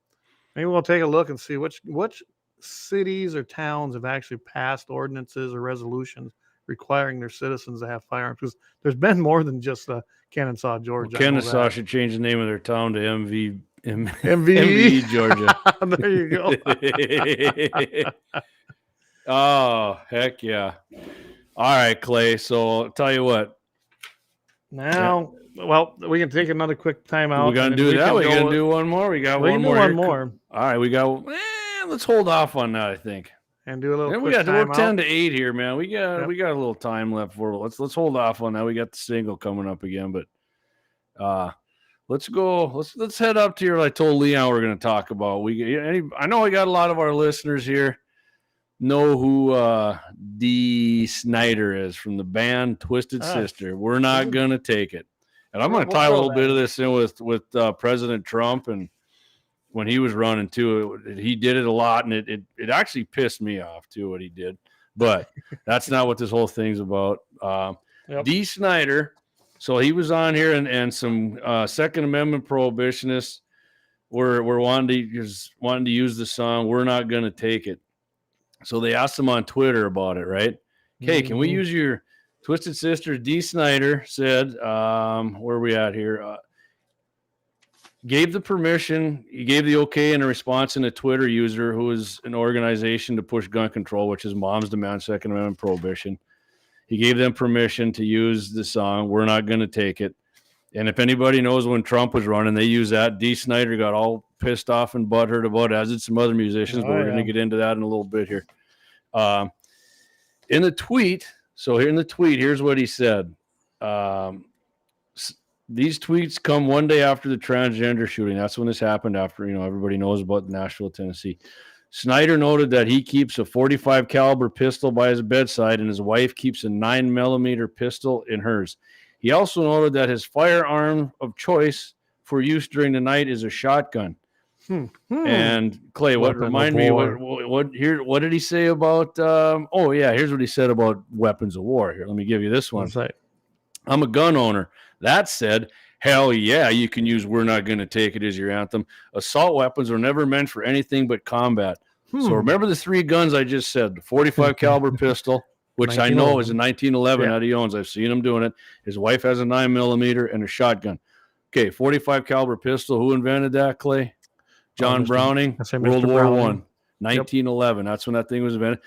Maybe we'll take a look and see which cities or towns have actually passed ordinances or resolutions requiring their citizens to have firearms. Because there's been more than just Kennesaw, Georgia. Well, Kennesaw should change the name of their town to MV, Georgia. There you go. Oh, heck yeah. All right, Clay. So I'll tell you what. Now, well, we can take another quick timeout. We're going to do that. We're going to do one more. We got one more. One more. All right. We got, let's hold off on that, I think. and do a little. And we quick got we're timeout. 10 to 8 here, man. We got a little time left for it. Let's hold off on that. We got the single coming up again, but let's go. Let's head up to here. I told Leon we're going to talk about. I know I got a lot of our listeners here know who Dee Snider is from the band Twisted Sister. We're not going to take it. And I'm going to tie a little bit of this in with President Trump, and when he was running too, he did it a lot, and it actually pissed me off too what he did. But that's not what this whole thing's about. Dee Snider, so he was on here, and some Second Amendment prohibitionists were wanting to use the song "We're Not Gonna Take It." So they asked him on Twitter about it, right? Okay, can we use your Twisted Sister? Dee Snider said, where are we at here? Gave the permission, he gave the okay in a response in a Twitter user who is an organization to push gun control, which is Moms Demand Second Amendment Prohibition. He gave them permission to use the song, We're Not Gonna Take It. And if anybody knows when Trump was running, they used that. Dee Snider got all pissed off and butthurt about it, as did some other musicians, but we're going to get into that in a little bit here. In the tweet, here's what he said. These tweets come one day after the transgender shooting. That's when this happened, after, everybody knows about Nashville, Tennessee. Snyder noted that he keeps a .45 caliber pistol by his bedside, and his wife keeps a 9mm pistol in hers. He also noted that his firearm of choice for use during the night is a shotgun. And Clay, what did he say about? Here's what he said about weapons of war. Here, let me give you this one. I'm a gun owner. That said, hell yeah, you can use "We're Not Gonna Take It" as your anthem. Assault weapons were never meant for anything but combat. So remember the three guns I just said: the .45 caliber pistol, which I know is a 1911 that he owns. I've seen him doing it. His wife has a 9mm, and a shotgun. Okay, .45 caliber pistol. Who invented that, Clay? John Browning, World War I, 1911. That's when that thing was invented.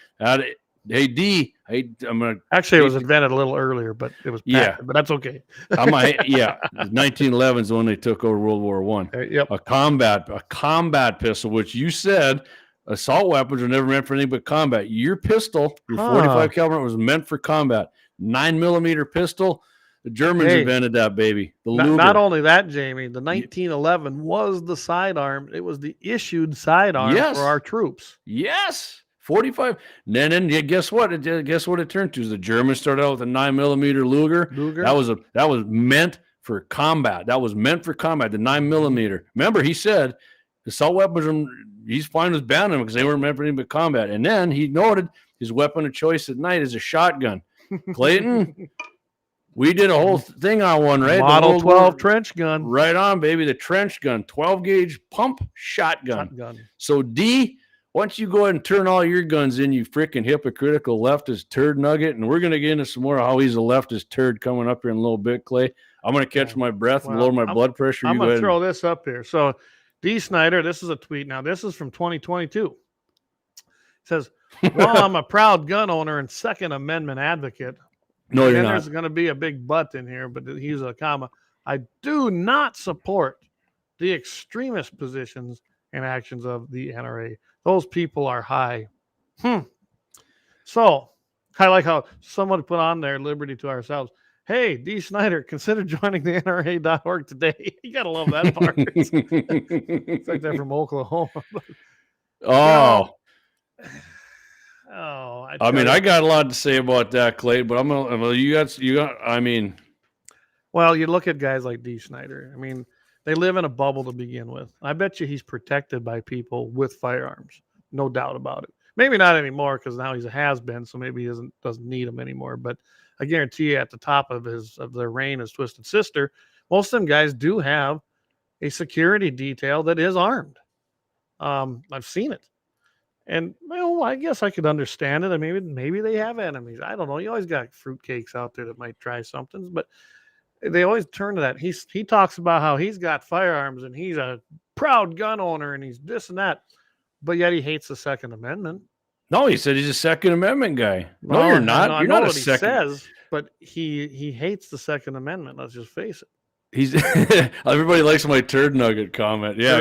Hey, D, it was invented a little earlier, but it was patented, but that's okay. 1911 is when they took over World War I. A combat pistol, which you said assault weapons are never meant for anything but combat. Your pistol, your .45 caliber, was meant for combat. 9mm pistol. The Germans invented that baby. Not only that, Jamie, the 1911 was the sidearm. It was the issued sidearm for our troops. Yes. 45. Then guess what? Guess what it turned to? The Germans started out with a 9mm Luger. That was meant for combat. That was meant for combat. The 9mm. Remember, he said assault weapons. He's fine with banning them because they weren't meant for anything but combat. And then he noted his weapon of choice at night is a shotgun. Clayton. We did a whole thing on one, right? Model 12 trench gun. Right on, baby. The trench gun, 12-gauge pump shotgun. So, D, once you go ahead and turn all your guns in, you freaking hypocritical leftist turd nugget, and we're going to get into some more of how he's a leftist turd coming up here in a little bit, Clay. I'm going to catch my breath and lower my blood pressure. I'm going to throw this up here. So, Dee Snider, this is a tweet. Now, this is from 2022. It says, while I'm a proud gun owner and Second Amendment advocate, no, you're not. There's going to be a big but in here, but he's a comma. I do not support the extremist positions and actions of the NRA. Those people are high. So I like how someone put on there, liberty to ourselves. Hey, Dee Snider, consider joining the NRA.org today. You got to love that part. It's like that from Oklahoma. I got a lot to say about that, Clay, but you got. Well, you look at guys like Dee Snider. I mean, they live in a bubble to begin with. I bet you he's protected by people with firearms, no doubt about it. Maybe not anymore because now he's a has-been, so maybe he doesn't need them anymore. But I guarantee you, at the top of their reign as Twisted Sister, most of them guys do have a security detail that is armed. I've seen it. And, well, I guess I could understand it. I mean, maybe they have enemies. I don't know. You always got fruitcakes out there that might try something, but they always turn to that. He talks about how he's got firearms and he's a proud gun owner and he's this and that, but yet he hates the Second Amendment. No, he said he's a Second Amendment guy. No, you're not. You're not a second. He says, but he hates the Second Amendment. Let's just face it. He's everybody likes my turd nugget comment. Yeah,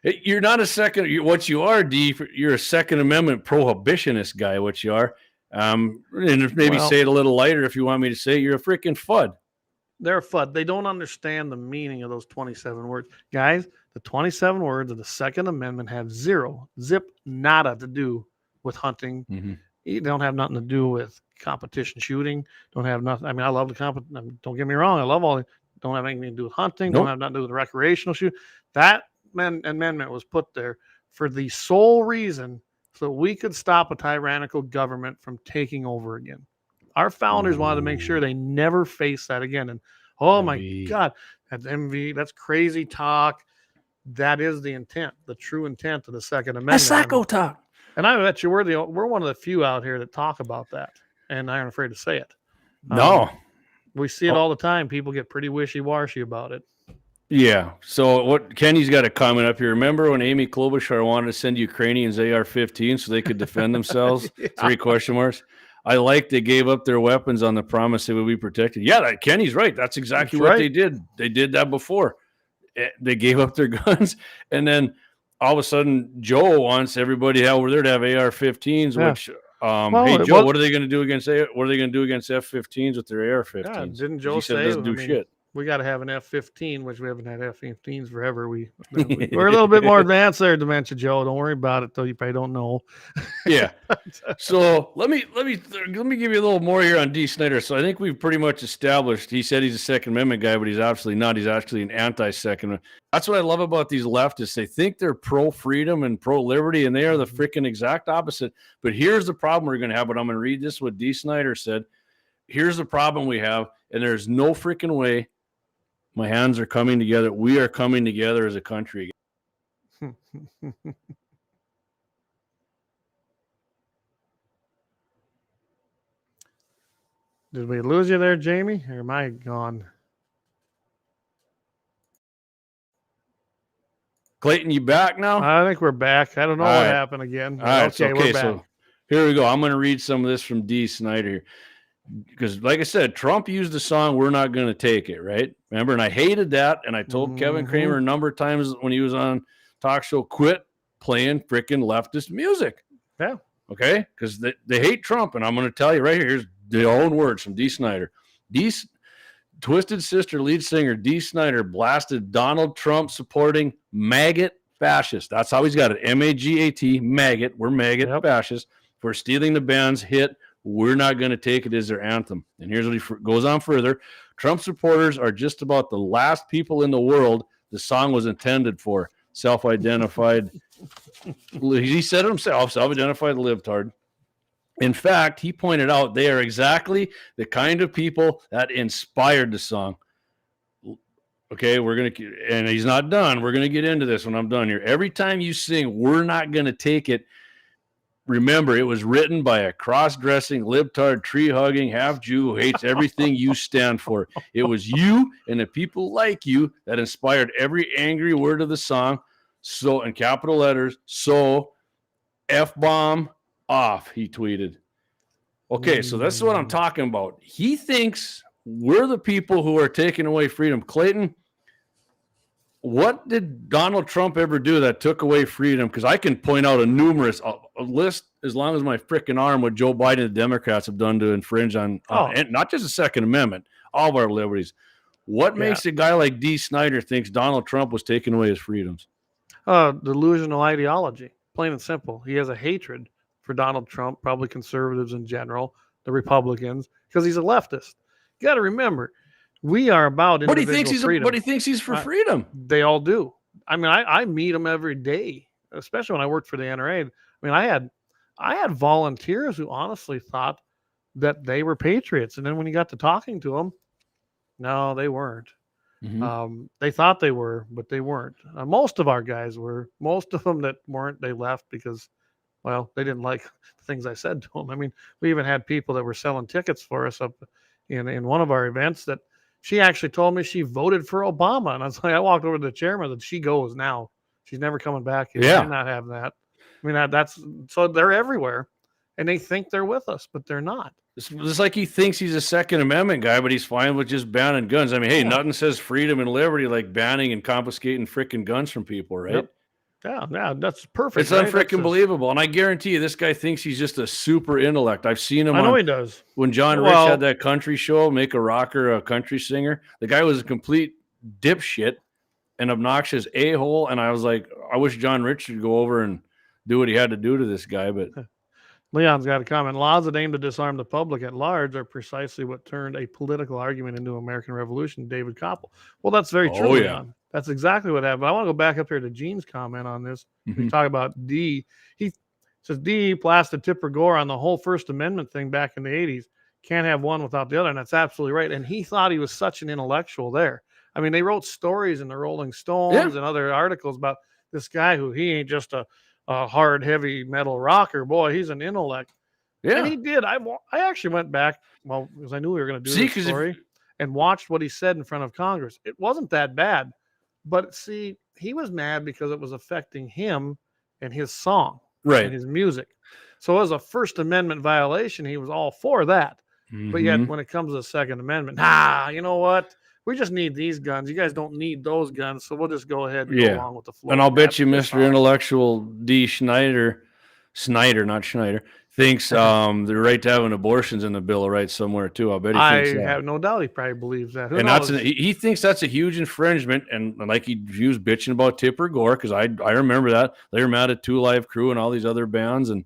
you're not a second. What you are, D. You're a Second Amendment prohibitionist guy. What you are, and maybe say it a little lighter if you want me to say it, you're a freaking FUD. They're a FUD. They don't understand the meaning of those 27 words, guys. The 27 words of the Second Amendment have nada to do with hunting. Mm-hmm. They don't have nothing to do with competition shooting. Don't have nothing. I mean, I love the competition. Don't get me wrong. I love all. Don't have anything to do with hunting. Nope. Don't have nothing to do with recreational shoot. That amendment was put there for the sole reason so we could stop a tyrannical government from taking over again. Our founders wanted to make sure they never face that again. And oh my God, that's MV. That's crazy talk. That is the intent, the true intent of the Second Amendment. That's psycho talk. And I bet you we're one of the few out here that talk about that, and I aren't afraid to say it. No, we see it all the time. People get pretty wishy-washy about it. Yeah. So what Kenny's got a comment up here. Remember when Amy Klobuchar wanted to send Ukrainians AR-15 so they could defend themselves? Yeah. 3 question marks. I like they gave up their weapons on the promise they would be protected. Yeah, Kenny's right. That's exactly what they did. They did that before. They gave up their guns, and then all of a sudden Joe wants everybody over there to have AR-15s. Yeah. Which, hey Joe, what are they going to do against? What are they going to do against F-15s with their AR-15s? Yeah, didn't Joe say it doesn't do shit? We got to have an F-15, which we haven't had F-15s forever. We're a little bit more advanced there, Dementia Joe. Don't worry about it, though. You probably don't know. Yeah. So let me give you a little more here on D. Snyder. So I think we've pretty much established. He said he's a Second Amendment guy, but he's absolutely not. He's actually an anti-Second. That's what I love about these leftists. They think they're pro-freedom and pro-liberty, and they are the freaking exact opposite. But here's the problem we're going to have. But I'm going to read this what D. Snyder said. Here's the problem we have, and there's no freaking way. My hands are coming together. We are coming together as a country. Did we lose you there, Jamie? Or am I gone? Clayton, you back now? I think we're back. I don't know what happened again. All right, okay, we're back. So here we go. I'm going to read some of this from D. Snyder. Because, like I said, Trump used the song "We're Not Going to Take It," right? Remember, and I hated that. And I told Kevin Kramer a number of times when he was on talk show, quit playing freaking leftist music. Yeah. Okay? Because they hate Trump. And I'm going to tell you right here, here's the own words from D. Snyder. Twisted Sister lead singer D. Snyder blasted Donald Trump supporting maggot fascist. That's how he's got it. M-A-G-A-T, maggot. We're maggot fascists for stealing the band's hit "We're Not Going to Take It" as their anthem. And here's what he goes on further. Trump supporters are just about the last people in the world the song was intended for. Self-identified. He said it himself, self-identified libtard. In fact, he pointed out they are exactly the kind of people that inspired the song. Okay, and he's not done. We're going to get into this when I'm done here. Every time you sing "We're Not Going to Take It," remember, it was written by a cross-dressing, libtard, tree-hugging, half-Jew who hates everything you stand for. It was you and the people like you that inspired every angry word of the song. So, in capital letters, so F-bomb off, he tweeted. Okay, so that's what I'm talking about. He thinks we're the people who are taking away freedom. Clayton, what did Donald Trump ever do that took away freedom? Because I can point out a list as long as my freaking arm what Joe Biden and the Democrats have done to infringe on and not just the Second Amendment, all of our liberties. What makes a guy like D. Snyder thinks Donald Trump was taking away his freedoms? Delusional ideology, plain and simple. He has a hatred for Donald Trump, probably conservatives in general, the Republicans, because he's a leftist. You got to remember, we are about individual freedom. But he thinks he's for freedom. They all do. I mean, I meet them every day, especially when I worked for the NRA. I mean, I had volunteers who honestly thought that they were patriots, and then when you got to talking to them, no, they weren't. Mm-hmm. They thought they were, but they weren't. Most of our guys were. Most of them that weren't, they left because, well, they didn't like the things I said to them. I mean, we even had people that were selling tickets for us up in one of our events that she actually told me she voted for Obama. And I was like, I walked over to the chairman and she goes now. She's never coming back here. Yeah. I'm not having that. I mean, that's so they're everywhere. and they think they're with us, but they're not. It's like he thinks he's a Second Amendment guy, but he's fine with just banning guns. I mean, hey, nothing says freedom and liberty like banning and confiscating freaking guns from people, right? Yep. Yeah, that's perfect. It's right? unfreaking believable. And I guarantee you, this guy thinks he's just a super intellect. I've seen him. I know he does. When John Rich had that country show, Make a Rocker a Country Singer, the guy was a complete dipshit, an obnoxious a-hole. And I was like, I wish John Rich would go over and do what he had to do to this guy. But Leon's got a comment. Laws that aim to disarm the public at large are precisely what turned a political argument into American Revolution. David Koppel. Well, that's very true, Leon. That's exactly what happened. I want to go back up here to Gene's comment on this. We talk about D. He says D blasted Tipper Gore on the whole First Amendment thing back in the 80s. Can't have one without the other. And that's absolutely right. And he thought he was such an intellectual there. I mean, they wrote stories in the Rolling Stones and other articles about this guy who he ain't just a hard, heavy metal rocker. Boy, he's an intellect. Yeah. And he did. I actually went back, because I knew we were going to do this story, and watched what he said in front of Congress. It wasn't that bad. But see, he was mad because it was affecting him and his song and his music. So as a First Amendment violation, he was all for that. But yet when it comes to the Second Amendment, you know what? We just need these guns. You guys don't need those guns. So we'll just go ahead and go along with the flow. And I'll bet you Mr. Intellectual D. Snyder, not Schneider, thinks the right to having abortions in the Bill of Rights somewhere too. I bet he thinks that. I have no doubt he probably believes that. He thinks that's a huge infringement. And like he was bitching about Tipper Gore, because I remember that. They were mad at Two Live Crew and all these other bands. And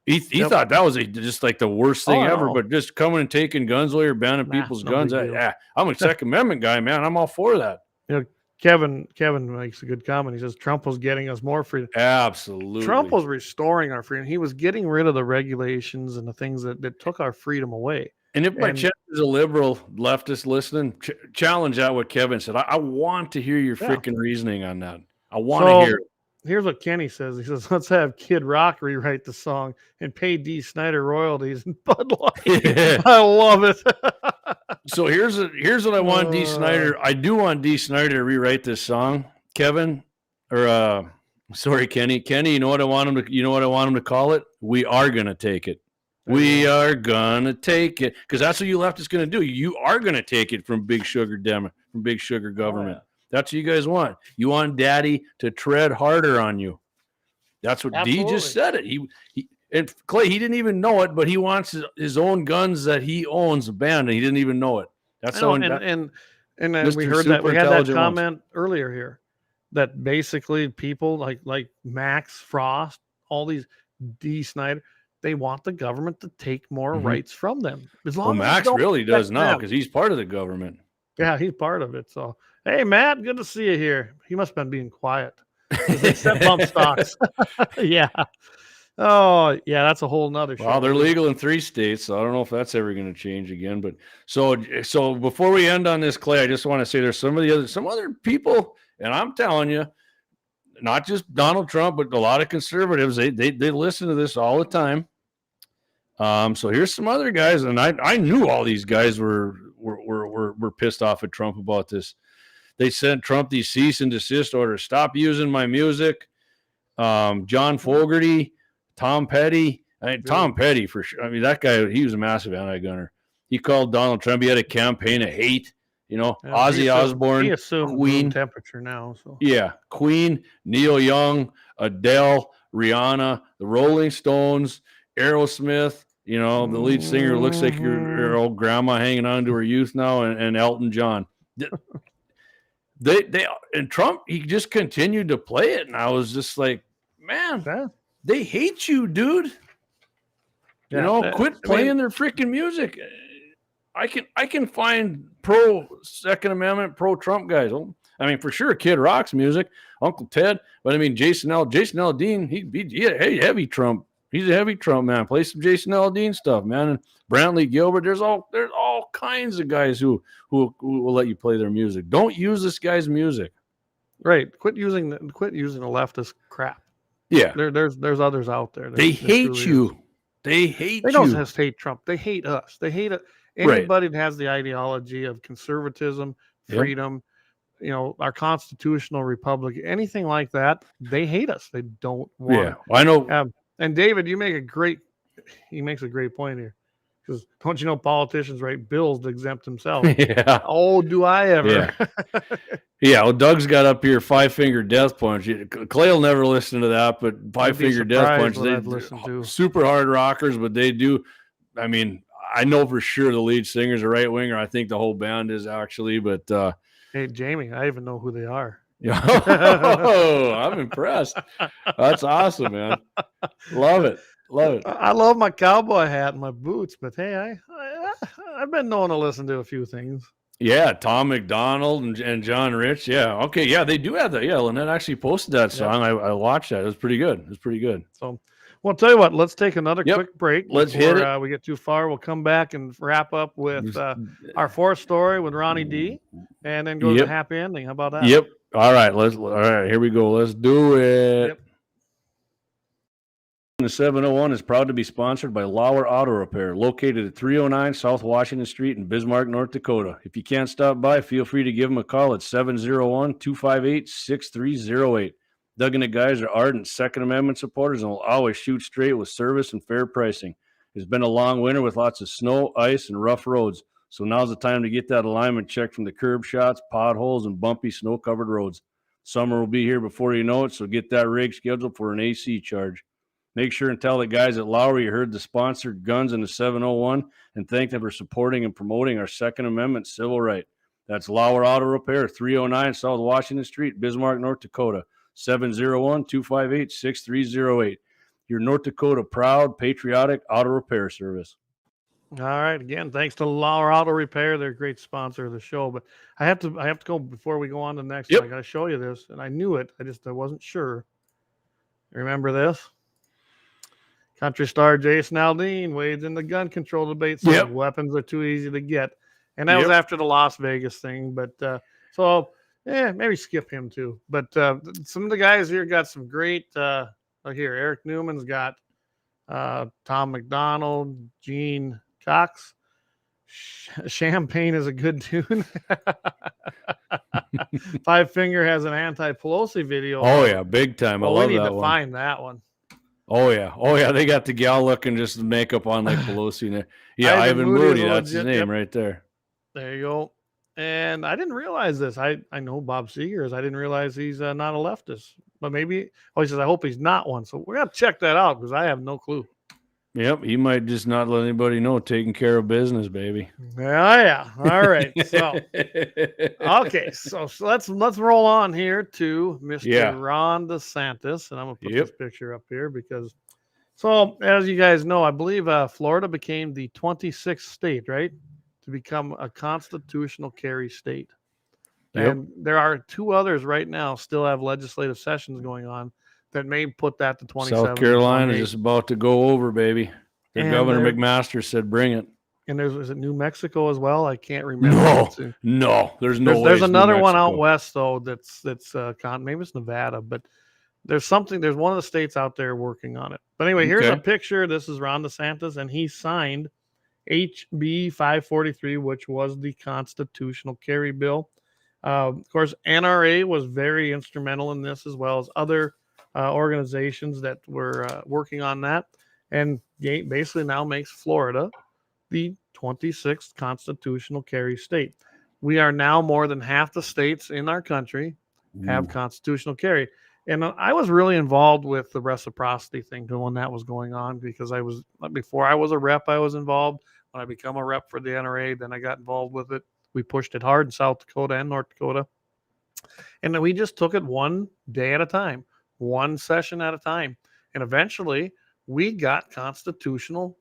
he thought that was just like the worst thing ever. But just coming and taking guns while you're banning people's guns. I'm a Second Amendment guy, man. I'm all for that. Kevin makes a good comment. He says Trump was getting us more freedom. Absolutely. Trump was restoring our freedom. He was getting rid of the regulations and the things that took our freedom away. And if by chance there's a liberal leftist listening, challenge out what Kevin said. I want to hear your freaking reasoning on that. I want to hear it. Here's what Kenny says. He says, let's have Kid Rock rewrite the song and pay D. Snyder royalties and Bud Light. I love it. So here's what I want D. Snyder. I do want D. Snyder to rewrite this song, Kevin, or Kenny. Kenny, you know what I want him to call it? We are gonna take it. We are gonna take it, because that's what you leftists gonna do. You are gonna take it from big sugar from big sugar government. That's what you guys want. You want Daddy to tread harder on you. That's what D just said it. He and Clay, he didn't even know it, but he wants his own guns that he owns banned, and he didn't even know it. That's how. And we heard that we had that comment earlier here, that basically people like Max Frost, all these D. Snyder, they want the government to take more rights from them. As long as Max really does now, because he's part of the government. Yeah, he's part of it. So, hey, Matt, good to see you here. He must have been being quiet. They said bump stocks. Yeah. Oh, yeah, that's a whole nother show. Well, they're legal in 3 states, so I don't know if that's ever going to change again. But so before we end on this, Clay, I just want to say there's some other people, and I'm telling you, not just Donald Trump, but a lot of conservatives, they listen to this all the time. So here's some other guys, and I knew all these guys were pissed off at Trump about this. They sent Trump these cease and desist orders. Stop using my music. John Fogerty, Tom Petty. Tom Petty, for sure. I mean, that guy, he was a massive anti-gunner. He called Donald Trump. He had a campaign of hate. Ozzy Osbourne. He assumed Queen temperature now. So yeah, Queen, Neil Young, Adele, Rihanna, the Rolling Stones, Aerosmith. The lead singer looks like your old grandma hanging on to her youth now, and Elton John. They and Trump, he just continued to play it, and I was just like, man, they hate you, dude. Quit playing their freaking music. I can find pro Second Amendment, pro Trump guys. I mean, for sure, Kid Rock's music, Uncle Ted, but I mean, Jason Aldean, he heavy Trump. He's a heavy Trump man. Play some Jason Aldean stuff, man. And Brantley Gilbert. There's all kinds of guys who will let you play their music. Don't use this guy's music. Right. Quit using the leftist crap. Yeah. There's others out there. They hate you. They hate you. They don't just hate Trump. They hate us. They hate it. Anybody that has the ideology of conservatism, freedom, our constitutional republic, anything like that, they hate us. They don't want. Yeah, I know. And David, he makes a great point here. Because don't you know politicians write bills to exempt themselves? Yeah. Oh, do I ever? Yeah. Well, Doug's got up here 5-finger death punch. Clay will never listen to that, but 5-finger death punch, they're super hard rockers, but they do. I mean, I know for sure the lead singer's a right winger. I think the whole band is actually, but hey, Jamie, I even know who they are. Oh, I'm impressed. That's awesome, man. Love it. Love it. I love my cowboy hat and my boots, but hey, I've been known to listen to a few things. Yeah, Tom McDonald and John Rich. Yeah, okay, yeah, they do have that. Yeah, Lynette actually posted that song. I watched that. It was pretty good. So, well, I'll tell you what. Let's take another quick break. Let's hit it. We get too far. We'll come back and wrap up with our fourth story with Ronnie D, and then go to the happy ending. How about that? Yep. All right. Here we go. Let's do it. Yep. The 701 is proud to be sponsored by Lauer Auto Repair, located at 309 South Washington Street in Bismarck, North Dakota. If you can't stop by, feel free to give them a call at 701-258-6308. Doug and the guys are ardent Second Amendment supporters and will always shoot straight with service and fair pricing. It's been a long winter with lots of snow, ice, and rough roads, so now's the time to get that alignment checked from the curb shots, potholes, and bumpy snow-covered roads. Summer will be here before you know it, so get that rig scheduled for an AC charge. Make sure and tell the guys at Lowry you heard the sponsored Guns in the 701 and thank them for supporting and promoting our Second Amendment civil right. That's Lauer Auto Repair, 309 South Washington Street, Bismarck, North Dakota, 701-258-6308. Your North Dakota proud, patriotic auto repair service. All right. Again, thanks to Lauer Auto Repair. They're a great sponsor of the show. But I have to go before we go on to the next one. I got to show you this. And I knew it. I wasn't sure. Remember this? Country star Jason Aldean wades in the gun control debate. So weapons are too easy to get. And that was after the Las Vegas thing. But maybe skip him too. But some of the guys here got some great here. Eric Newman's got Tom McDonald, Gene Cox. Champagne is a good tune. 5-Finger has an anti-Pelosi video. Oh, yeah, big time. I love that one. We need to find that one. Oh, yeah. They got the gal looking just makeup on like Pelosi. Yeah, Ivan Moody, that's his name right there. There you go. And I didn't realize this. I know Bob Seeger. I didn't realize he's not a leftist. But maybe, he says, I hope he's not one. So we're going to check that out because I have no clue. Yep, he might just not let anybody know. Taking care of business, baby. Yeah. All right. So, okay. So let's roll on here to Mr. Ron DeSantis, and I'm gonna put this picture up here because. So as you guys know, I believe Florida became the 26th state, right, to become a constitutional carry state. And there are 2 others right now still have legislative sessions going on that may put that to 27. South Carolina is just about to go over, baby. Governor McMaster said, bring it. And is it New Mexico as well? I can't remember. No, there's no way. There's another one out west though. That's maybe it's Nevada, but there's one of the states out there working on it. But anyway, here's a picture. This is Ron DeSantis, and he signed HB 543, which was the constitutional carry bill. Of course, NRA was very instrumental in this, as well as other organizations that were working on that, and basically now makes Florida the 26th constitutional carry state. We are now more than half the states in our country have constitutional carry. And I was really involved with the reciprocity thing when that was going on, because before I was a rep, I was involved. When I became a rep for the NRA, then I got involved with it. We pushed it hard in South Dakota and North Dakota. And then we just took it one day at a time, one session at a time. And eventually we got concealed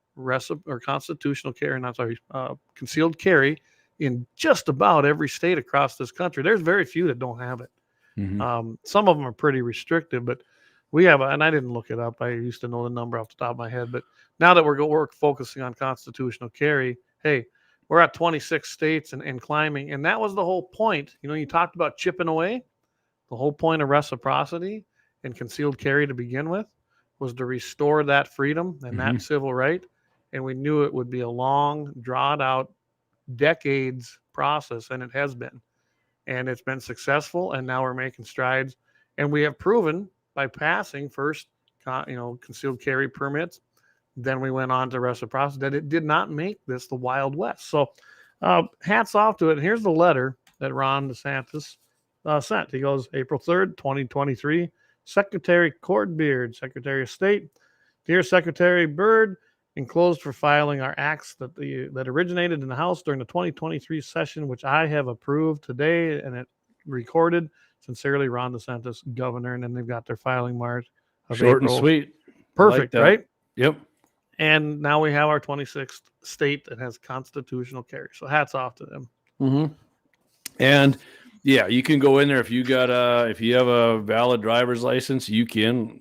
carry in just about every state across this country. There's very few that don't have it. Mm-hmm. Some of them are pretty restrictive, but we have, and I didn't look it up. I used to know the number off the top of my head, but now that we're focusing on constitutional carry, hey, we're at 26 states and climbing. And that was the whole point. You talked about chipping away. The whole point of reciprocity and concealed carry to begin with was to restore that freedom and that civil right. And we knew it would be a long, drawn out, decades process, and it has been. And it's been successful, and now we're making strides. And we have proven by passing first concealed carry permits. Then we went on to reciprocity. That it did not make this the Wild West. So hats off to it. And here's the letter that Ron DeSantis sent. He goes, April 3rd, 2023, Secretary Cordbeard, Secretary of State. Dear Secretary Byrd, enclosed for filing are acts that originated in the House during the 2023 session, which I have approved today and it recorded. Sincerely, Ron DeSantis, Governor. And then they've got their filing march of Short April. and sweet. Perfect, Like right? Yep. And now we have our 26th state that has constitutional carry. So hats off to them. Mm-hmm. And yeah, you can go in there if you have a valid driver's license. You can.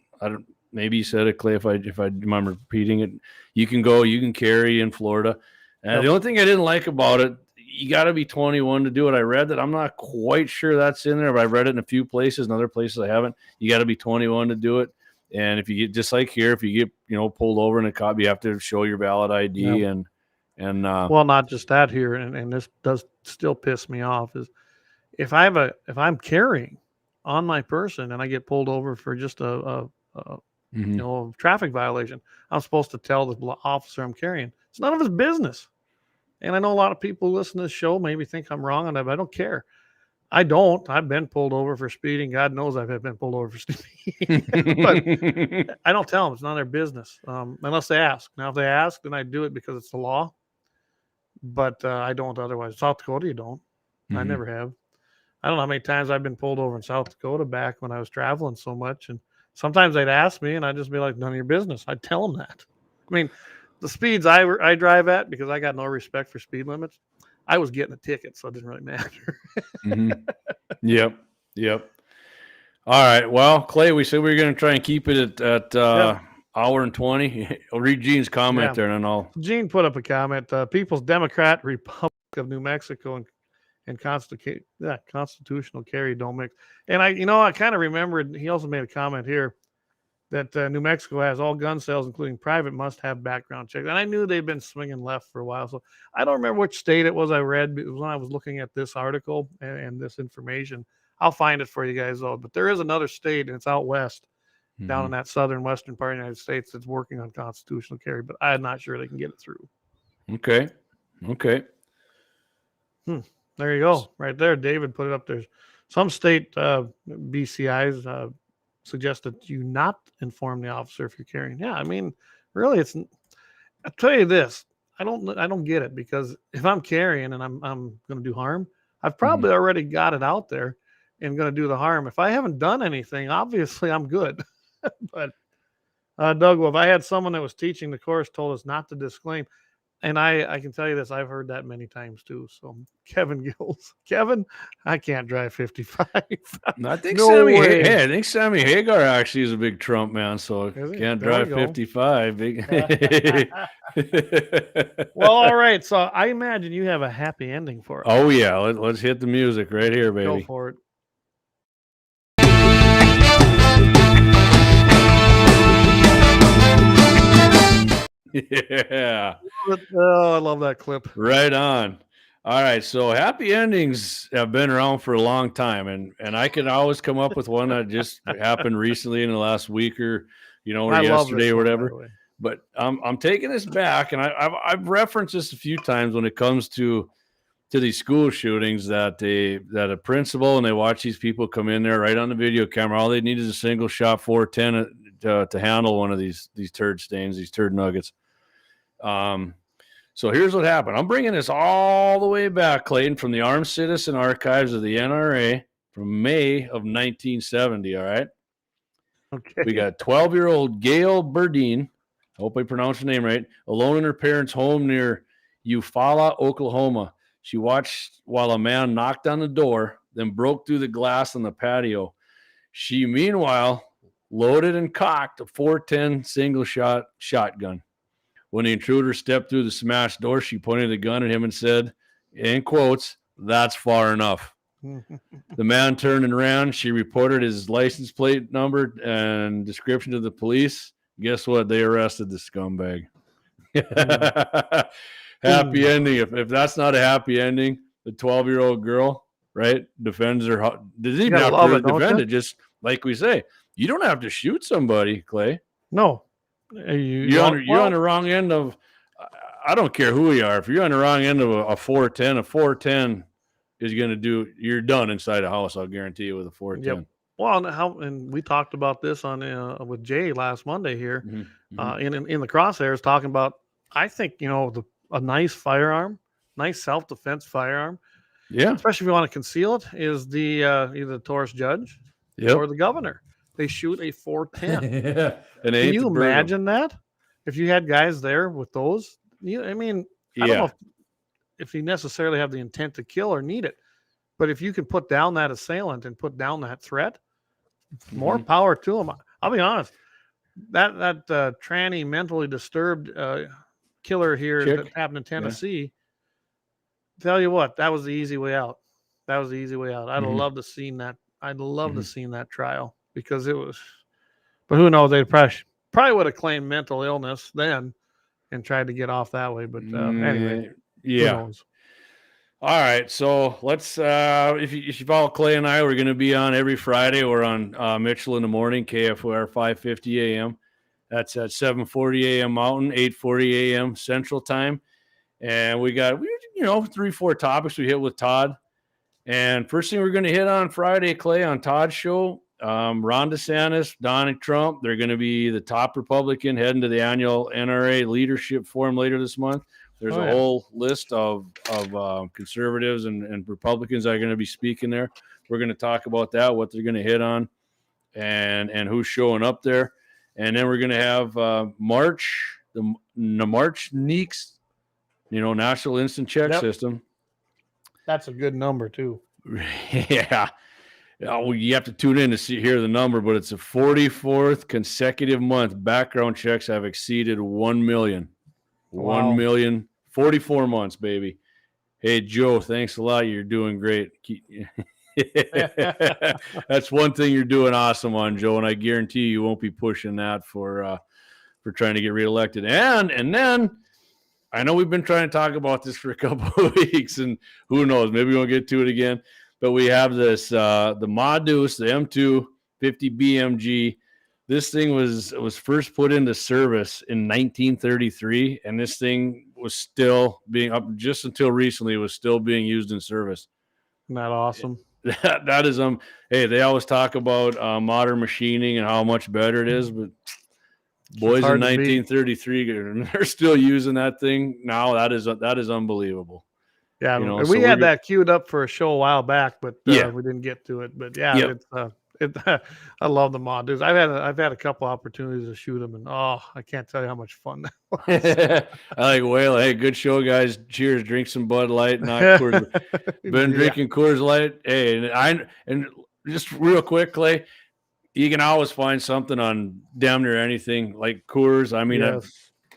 Maybe you said it, Clay. If I remember repeating it, you can carry in Florida. And the only thing I didn't like about it, you got to be 21 to do it. I read that. I'm not quite sure that's in there, but I've read it in a few places, and other places I haven't. You got to be 21 to do it. And if you get, just like here, if you get pulled over in a cop, you have to show your valid ID. Yep. And well, not just that here, and this does still piss me off, is if I'm carrying on my person and I get pulled over for just a traffic violation, I'm supposed to tell the officer I'm carrying. It's none of his business. And I know a lot of people listen to this show maybe think I'm wrong on that, but I don't care. I don't. I've been pulled over for speeding. God knows I've been pulled over for speeding. But I don't tell them. It's none of their business unless they ask. Now, if they ask, then I do it because it's the law. But I don't otherwise. South Dakota, you don't. I never have. I don't know how many times I've been pulled over in South Dakota back when I was traveling so much. And sometimes they'd ask me, and I'd just be like, none of your business. I'd tell them that. I mean, the speeds I drive at, because I got no respect for speed limits, I was getting a ticket, so it didn't really matter. Yep. All right. Well, Clay, we said we were going to try and keep it at hour and 20. I'll read Gene's comment there, and then I'll. Gene put up a comment. People's Democrat Republic of New Mexico and constitutional carry don't mix. And I kind of remembered. He also made a comment here that New Mexico has all gun sales, including private, must have background checks. And I knew they'd been swinging left for a while. So I don't remember which state it was I read. It was when I was looking at this article and this information. I'll find it for you guys, though. But there is another state, and it's out west, down in that southern western part of the United States, that's working on constitutional carry. But I'm not sure they can get it through. Okay. There you go. Right there. David put it up there. Some state BCIs suggest that you not inform the officer if you're carrying. Yeah, I mean, really, I'll tell you this. I don't get it, because if I'm carrying and I'm going to do harm, I've probably already got it out there and going to do the harm. If I haven't done anything, obviously I'm good. But Doug, well, if I had someone that was teaching the course told us not to disclaim, and I can tell you this, I've heard that many times too. So Kevin Gills, I can't drive 55. I think No way. I think Sammy Hagar actually is a big Trump man, so can't drive 55. Big. Well, all right. So I imagine you have a happy ending for it. Oh yeah, let's hit the music right here, baby. Go for it. Yeah. Oh, I love that clip. Right on. All right. So happy endings have been around for a long time, and I can always come up with one that just happened recently in the last week or yesterday or whatever. But I'm taking this back, and I've referenced this a few times when it comes to these school shootings, that a principal, and they watch these people come in there right on the video camera. All they need is a single shot 410 to handle one of these turd stains, these turd nuggets. So here's what happened. I'm bringing this all the way back, Clayton, from the Armed Citizen Archives of the NRA from May of 1970. All right. Okay. We got 12-year-old Gail Burdine. I hope I pronounced her name right. Alone in her parents' home near Eufaula, Oklahoma. She watched while a man knocked on the door, then broke through the glass on the patio. She, meanwhile, loaded and cocked a 410 single-shot shotgun. When the intruder stepped through the smashed door, she pointed the gun at him and said, in quotes, "That's far enough." The man turned and ran. She reported his license plate number and description to the police. Guess what? They arrested the scumbag. Happy ending. If that's not a happy ending, the 12-year-old girl, right, defends her. Doesn't even have to defend it. Just like we say, you don't have to shoot somebody, Clay. No, You're on the wrong end of. I don't care who you are. If you're on the wrong end of a 410 is going to do. You're done inside a house. I'll guarantee you with a 410. Yep. Well, and we talked about this on with Jay last Monday here, in the crosshairs, talking about. I think a nice firearm, nice self-defense firearm. Yeah, especially if you want to conceal it, is the either the tourist judge or the governor. They shoot a 410. Can you imagine that? If you had guys there with those, I don't know if you necessarily have the intent to kill or need it, but if you can put down that assailant and put down that threat, more power to them. I'll be honest, that tranny, mentally disturbed killer here that happened in Tennessee. Yeah. Tell you what, that was the easy way out. I'd have loved to seen that. I'd love to seen that trial because it was. But who knows? They probably would have claimed mental illness then and tried to get off that way. But anyway, yeah. Who knows? All right, so let's. If you follow Clay and I, we're going to be on every Friday. We're on Mitchell in the morning, KFOR 5:50 a.m. That's at 7:40 a.m. Mountain, 8:40 a.m. Central Time, and we got 3-4 topics we hit with Todd. And first thing we're going to hit on Friday, Clay, on Todd's show, Ron DeSantis, Donald Trump, they're going to be the top Republican heading to the annual NRA Leadership Forum later this month. There's a whole list of conservatives and Republicans that are going to be speaking there. We're going to talk about that, what they're going to hit on, and who's showing up there. And then we're going to have March, the March NEEKS, National Instant Check System. That's a good number, too. Yeah. You have to tune in to hear the number, but it's a 44th consecutive month. Background checks have exceeded 1 million. Wow. 1 million, 44 months, baby. Hey, Joe, thanks a lot. You're doing great. That's one thing you're doing awesome on, Joe, and I guarantee you won't be pushing that for trying to get reelected. And then I know we've been trying to talk about this for a couple of weeks, and who knows, maybe we'll get to it again. But we have this the Modus, the M2 50 BMG. This thing was first put into service in 1933, and this thing was still being up just until recently. It was still being used in service. Isn't that awesome? That is Hey, they always talk about modern machining and how much better it is, but boys in 1933, they're still using that thing now. That is unbelievable. Yeah, we had that queued up for a show a while back, but we didn't get to it. But I love the Modus. I've had a couple opportunities to shoot them, and I can't tell you how much fun that was. I like whale. Hey, good show, guys. Cheers. Drink some Bud Light. Not Coors. Been drinking Coors Light. Hey, and just real quick, Clay, you can always find something on damn near anything like Coors. I mean,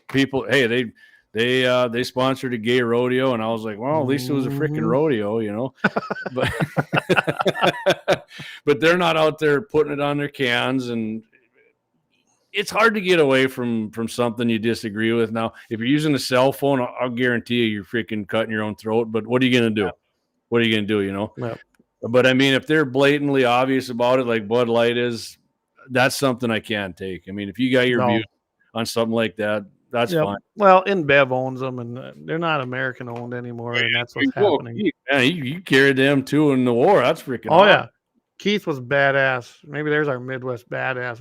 people. Hey, they sponsored a gay rodeo, and I was like, well, at least it was a freaking rodeo, but they're not out there putting it on their cans, and it's hard to get away from something you disagree with. Now, if you're using a cell phone, I'll guarantee you're freaking cutting your own throat, but what are you going to do? What are you going to do, Yep. But I mean, if they're blatantly obvious about it, like Bud Light is, that's something I can't take. I mean, if you got your view on something like that, that's fine. Well, InBev owns them, and they're not American owned anymore, and that's what's happening. Man, you carried them too in the war. That's freaking awesome. Yeah. Keith was badass. Maybe there's our Midwest badass.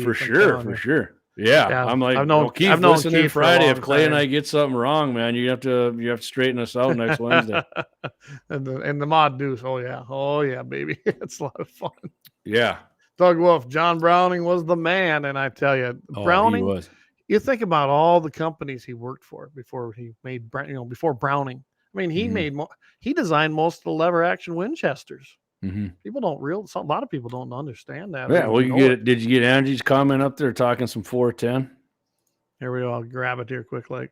For sure. Yeah. I'm like, Keith, listen in Friday. If Clay and I get something wrong, man, you have to straighten us out next Wednesday. and the Mod Deuce. Oh yeah, baby. It's a lot of fun. Yeah. Doug Wolf, John Browning was the man, and I tell you, Browning he was. You think about all the companies he worked for before he made, before Browning. I mean, he designed most of the lever action Winchesters. Mm-hmm. People don't a lot of people don't understand that. Yeah, well, did you get Angie's comment up there talking some 410? Here we go. I'll grab it here quick. Like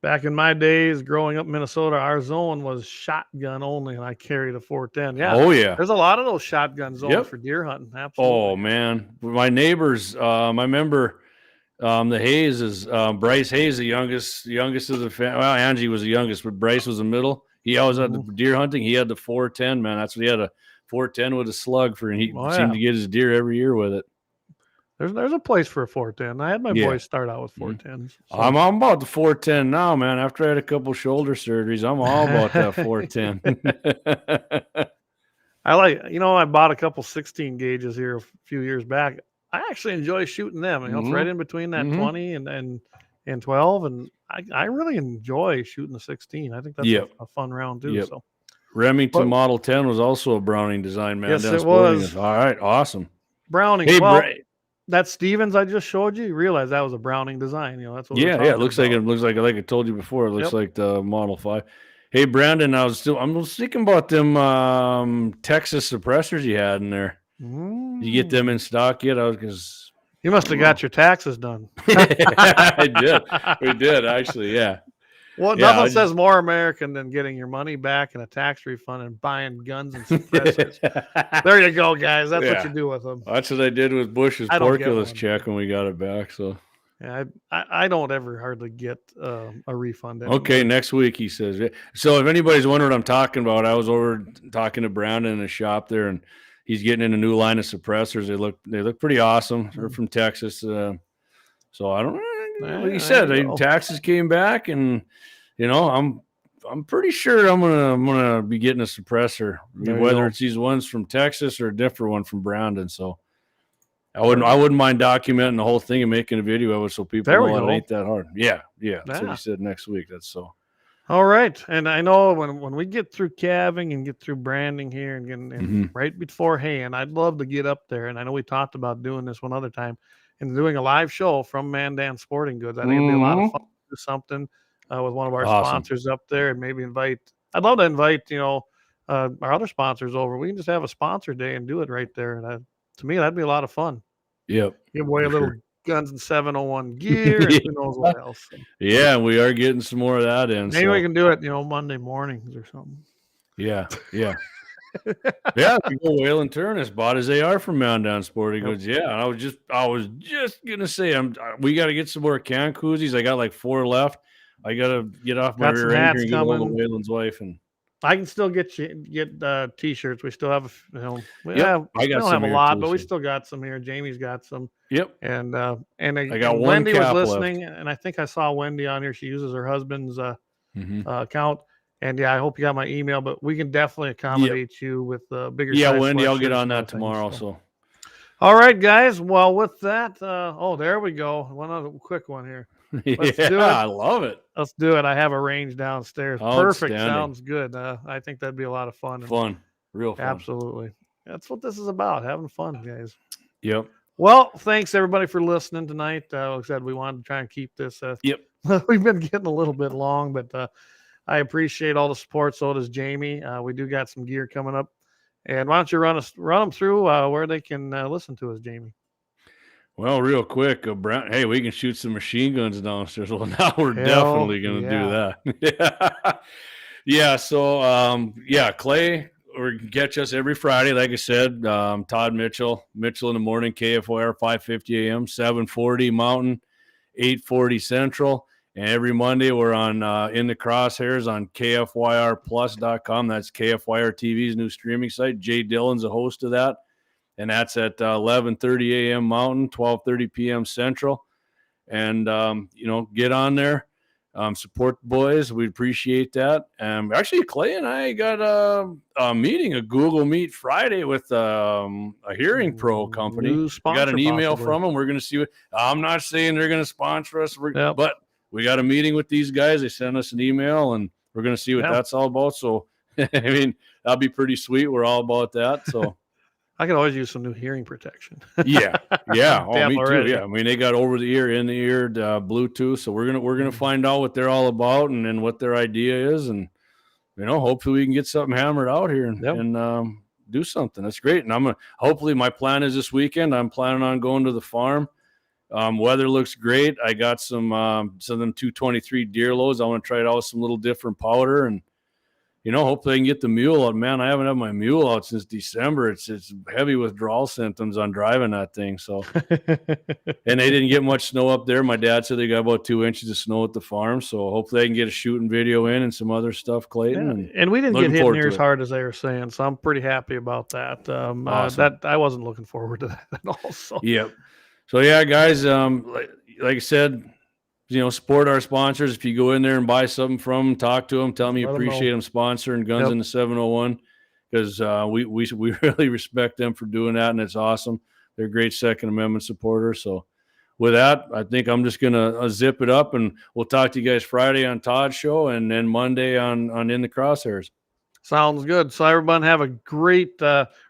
back in my days growing up in Minnesota, our zone was shotgun only, and I carried a 410. Yeah. Oh yeah. There's a lot of those shotgun zones for deer hunting. Absolutely. Oh man, my neighbors. I remember. The Hayes is Bryce Hayes, the youngest of the family. Well, Angie was the youngest, but Bryce was the middle. He always had the deer hunting. He had the 410, man. That's what he had, a 410 with a slug for, and he seemed to get his deer every year with it. There's a place for a 410. I had my Yeah. boys start out with 410s. So. I'm about the 410 now, man. After I had a couple shoulder surgeries, I'm all about that 410. I bought a couple 16 gauges here a few years back. I actually enjoy shooting them. It's right in between that 20 and 12, and I really enjoy shooting the 16. I think that's a fun round too. So Remington Model 10 was also a Browning design, man. Yes, it was. All right, awesome. Browning. Hey, that Stevens I just showed you realize that was a Browning design. That's what it looks like I told you before. It looks like the Model 5. Hey, Brandon, I'm thinking about them Texas suppressors you had in there. You get them in stock yet? You must have got your taxes done. I did. We did actually. Yeah. Well, nothing says more American than getting your money back and a tax refund and buying guns and suppressors. There you go, guys. That's what you do with them. That's what I did with Bush's porculus check when we got it back. So yeah, I don't ever hardly get a refund anymore. Okay, next week he says. So if anybody's wondering what I'm talking about, I was over talking to Brandon in a shop there, and he's getting in a new line of suppressors. They look pretty awesome. They're from Texas. So I don't know. Like you said, taxes came back, and I'm pretty sure I'm gonna be getting a suppressor, whether it's these ones from Texas or a different one from Brandon. So I wouldn't mind documenting the whole thing and making a video of it so people know it ain't that hard. Yeah. That's what he said next week. That's so. All right, and I know when we get through calving and get through branding here and right beforehand, I'd love to get up there. And I know we talked about doing this one other time and doing a live show from Mandan Sporting Goods. I think it'd be a lot of fun to do something with one of our sponsors up there, and maybe I'd love to invite our other sponsors over. We can just have a sponsor day and do it right there. And to me, that'd be a lot of fun. Yep. Give away a little Guns and 701 gear, and who knows what else. Yeah, we are getting some more of that in. Maybe we can do it, Monday mornings or something. Yeah. Yeah, people whale and turn as bought as they are from Mandan Sporting Goods. Yeah, I was just gonna say we got to get some more can koozies. I got like 4 left. I gotta get off my rear end here and get a hold of Waylon's wife, and I can still get t-shirts. We still have I don't have a lot, but we still got some here. Jamie's got some. Yep. And I got one. Wendy was listening, and I think I saw Wendy on here. She uses her husband's account. And I hope you got my email, but we can definitely accommodate you with bigger. Yeah, Wendy, I'll get on that tomorrow. So, all right, guys. Well, with that, there we go. One other quick one here. Let's do it. I love it. Let's do it. I have a range downstairs. Perfect. Sounds good. I think that'd be a lot of fun. Real fun. Absolutely. That's what this is about. Having fun, guys. Yep. Well, thanks everybody for listening tonight. Like I said, we wanted to try and keep this. We've been getting a little bit long, but I appreciate all the support. So does Jamie. We do got some gear coming up, and why don't you run them through where they can listen to us, Jamie? Well, real quick, hey, we can shoot some machine guns downstairs. Well, now we're definitely going to do that. Yeah. So, Clay, or you can catch us every Friday. Like I said, Todd Mitchell in the morning, KFYR 5:50 a.m., 7:40 Mountain, 8:40 Central. And every Monday we're on In the Crosshairs on KFYRplus.com. That's KFYR TV's new streaming site. Jay Dillon's a host of that. And that's at 11:30 a.m. Mountain, 12:30 p.m. Central. And, get on there. Support the boys. We appreciate that. Actually, Clay and I got a meeting, a Google Meet Friday with a Hearing Pro company. We got an email from them. We're going to see what – I'm not saying they're going to sponsor us, but we got a meeting with these guys. They sent us an email, and we're going to see what that's all about. So, I mean, that'll be pretty sweet. We're all about that, so – I could always use some new hearing protection. Yeah. Oh, me too. Yeah. I mean, they got over the ear, in the ear, Bluetooth. So we're gonna find out what they're all about and what their idea is, and hopefully we can get something hammered out here and do something. That's great. And hopefully my plan is this weekend. I'm planning on going to the farm. Weather looks great. I got some of them 223 deer loads. I want to try it out with some little different powder and. Hopefully I can get the mule out. Man, I haven't had my mule out since December. It's heavy withdrawal symptoms on driving that thing. So, and they didn't get much snow up there. My dad said they got about 2 inches of snow at the farm. So hopefully I can get a shooting video in and some other stuff, Clayton. And we didn't get hit near as hard as they were saying. So I'm pretty happy about that. Awesome. That I wasn't looking forward to that at all. So. Yep. So yeah, guys, like I said, support our sponsors. If you go in there and buy something from them, talk to them, tell them you Let 'em know. appreciate them sponsoring Guns Yep. in the 701, because we really respect them for doing that, and it's awesome. They're great Second Amendment supporters. So with that, I think I'm just gonna zip it up, and we'll talk to you guys Friday on Todd's show, and then Monday on In the Crosshairs. Sounds good. So everyone have a great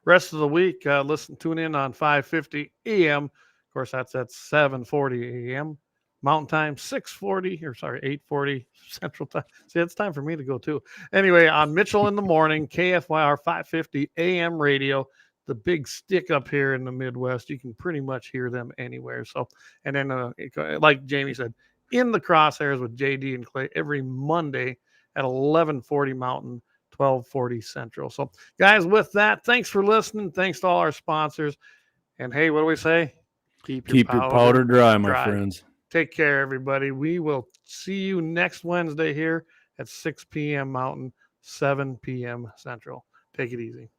rest of the week. Tune in on 5:50 a.m. Of course, that's at 7:40 a.m. Mountain Time, 8:40 Central Time. See, it's time for me to go too. Anyway, on Mitchell in the Morning, KFYR 5:50 a.m. radio, the big stick up here in the Midwest. You can pretty much hear them anywhere. So, and then like Jamie said, In the Crosshairs with JD and Clay every Monday at 11:40 Mountain, 12:40 Central. So, guys, with that, thanks for listening. Thanks to all our sponsors. And hey, what do we say? Keep your powder dry, my friends. Take care, everybody. We will see you next Wednesday here at 6 p.m. Mountain, 7 p.m. Central. Take it easy.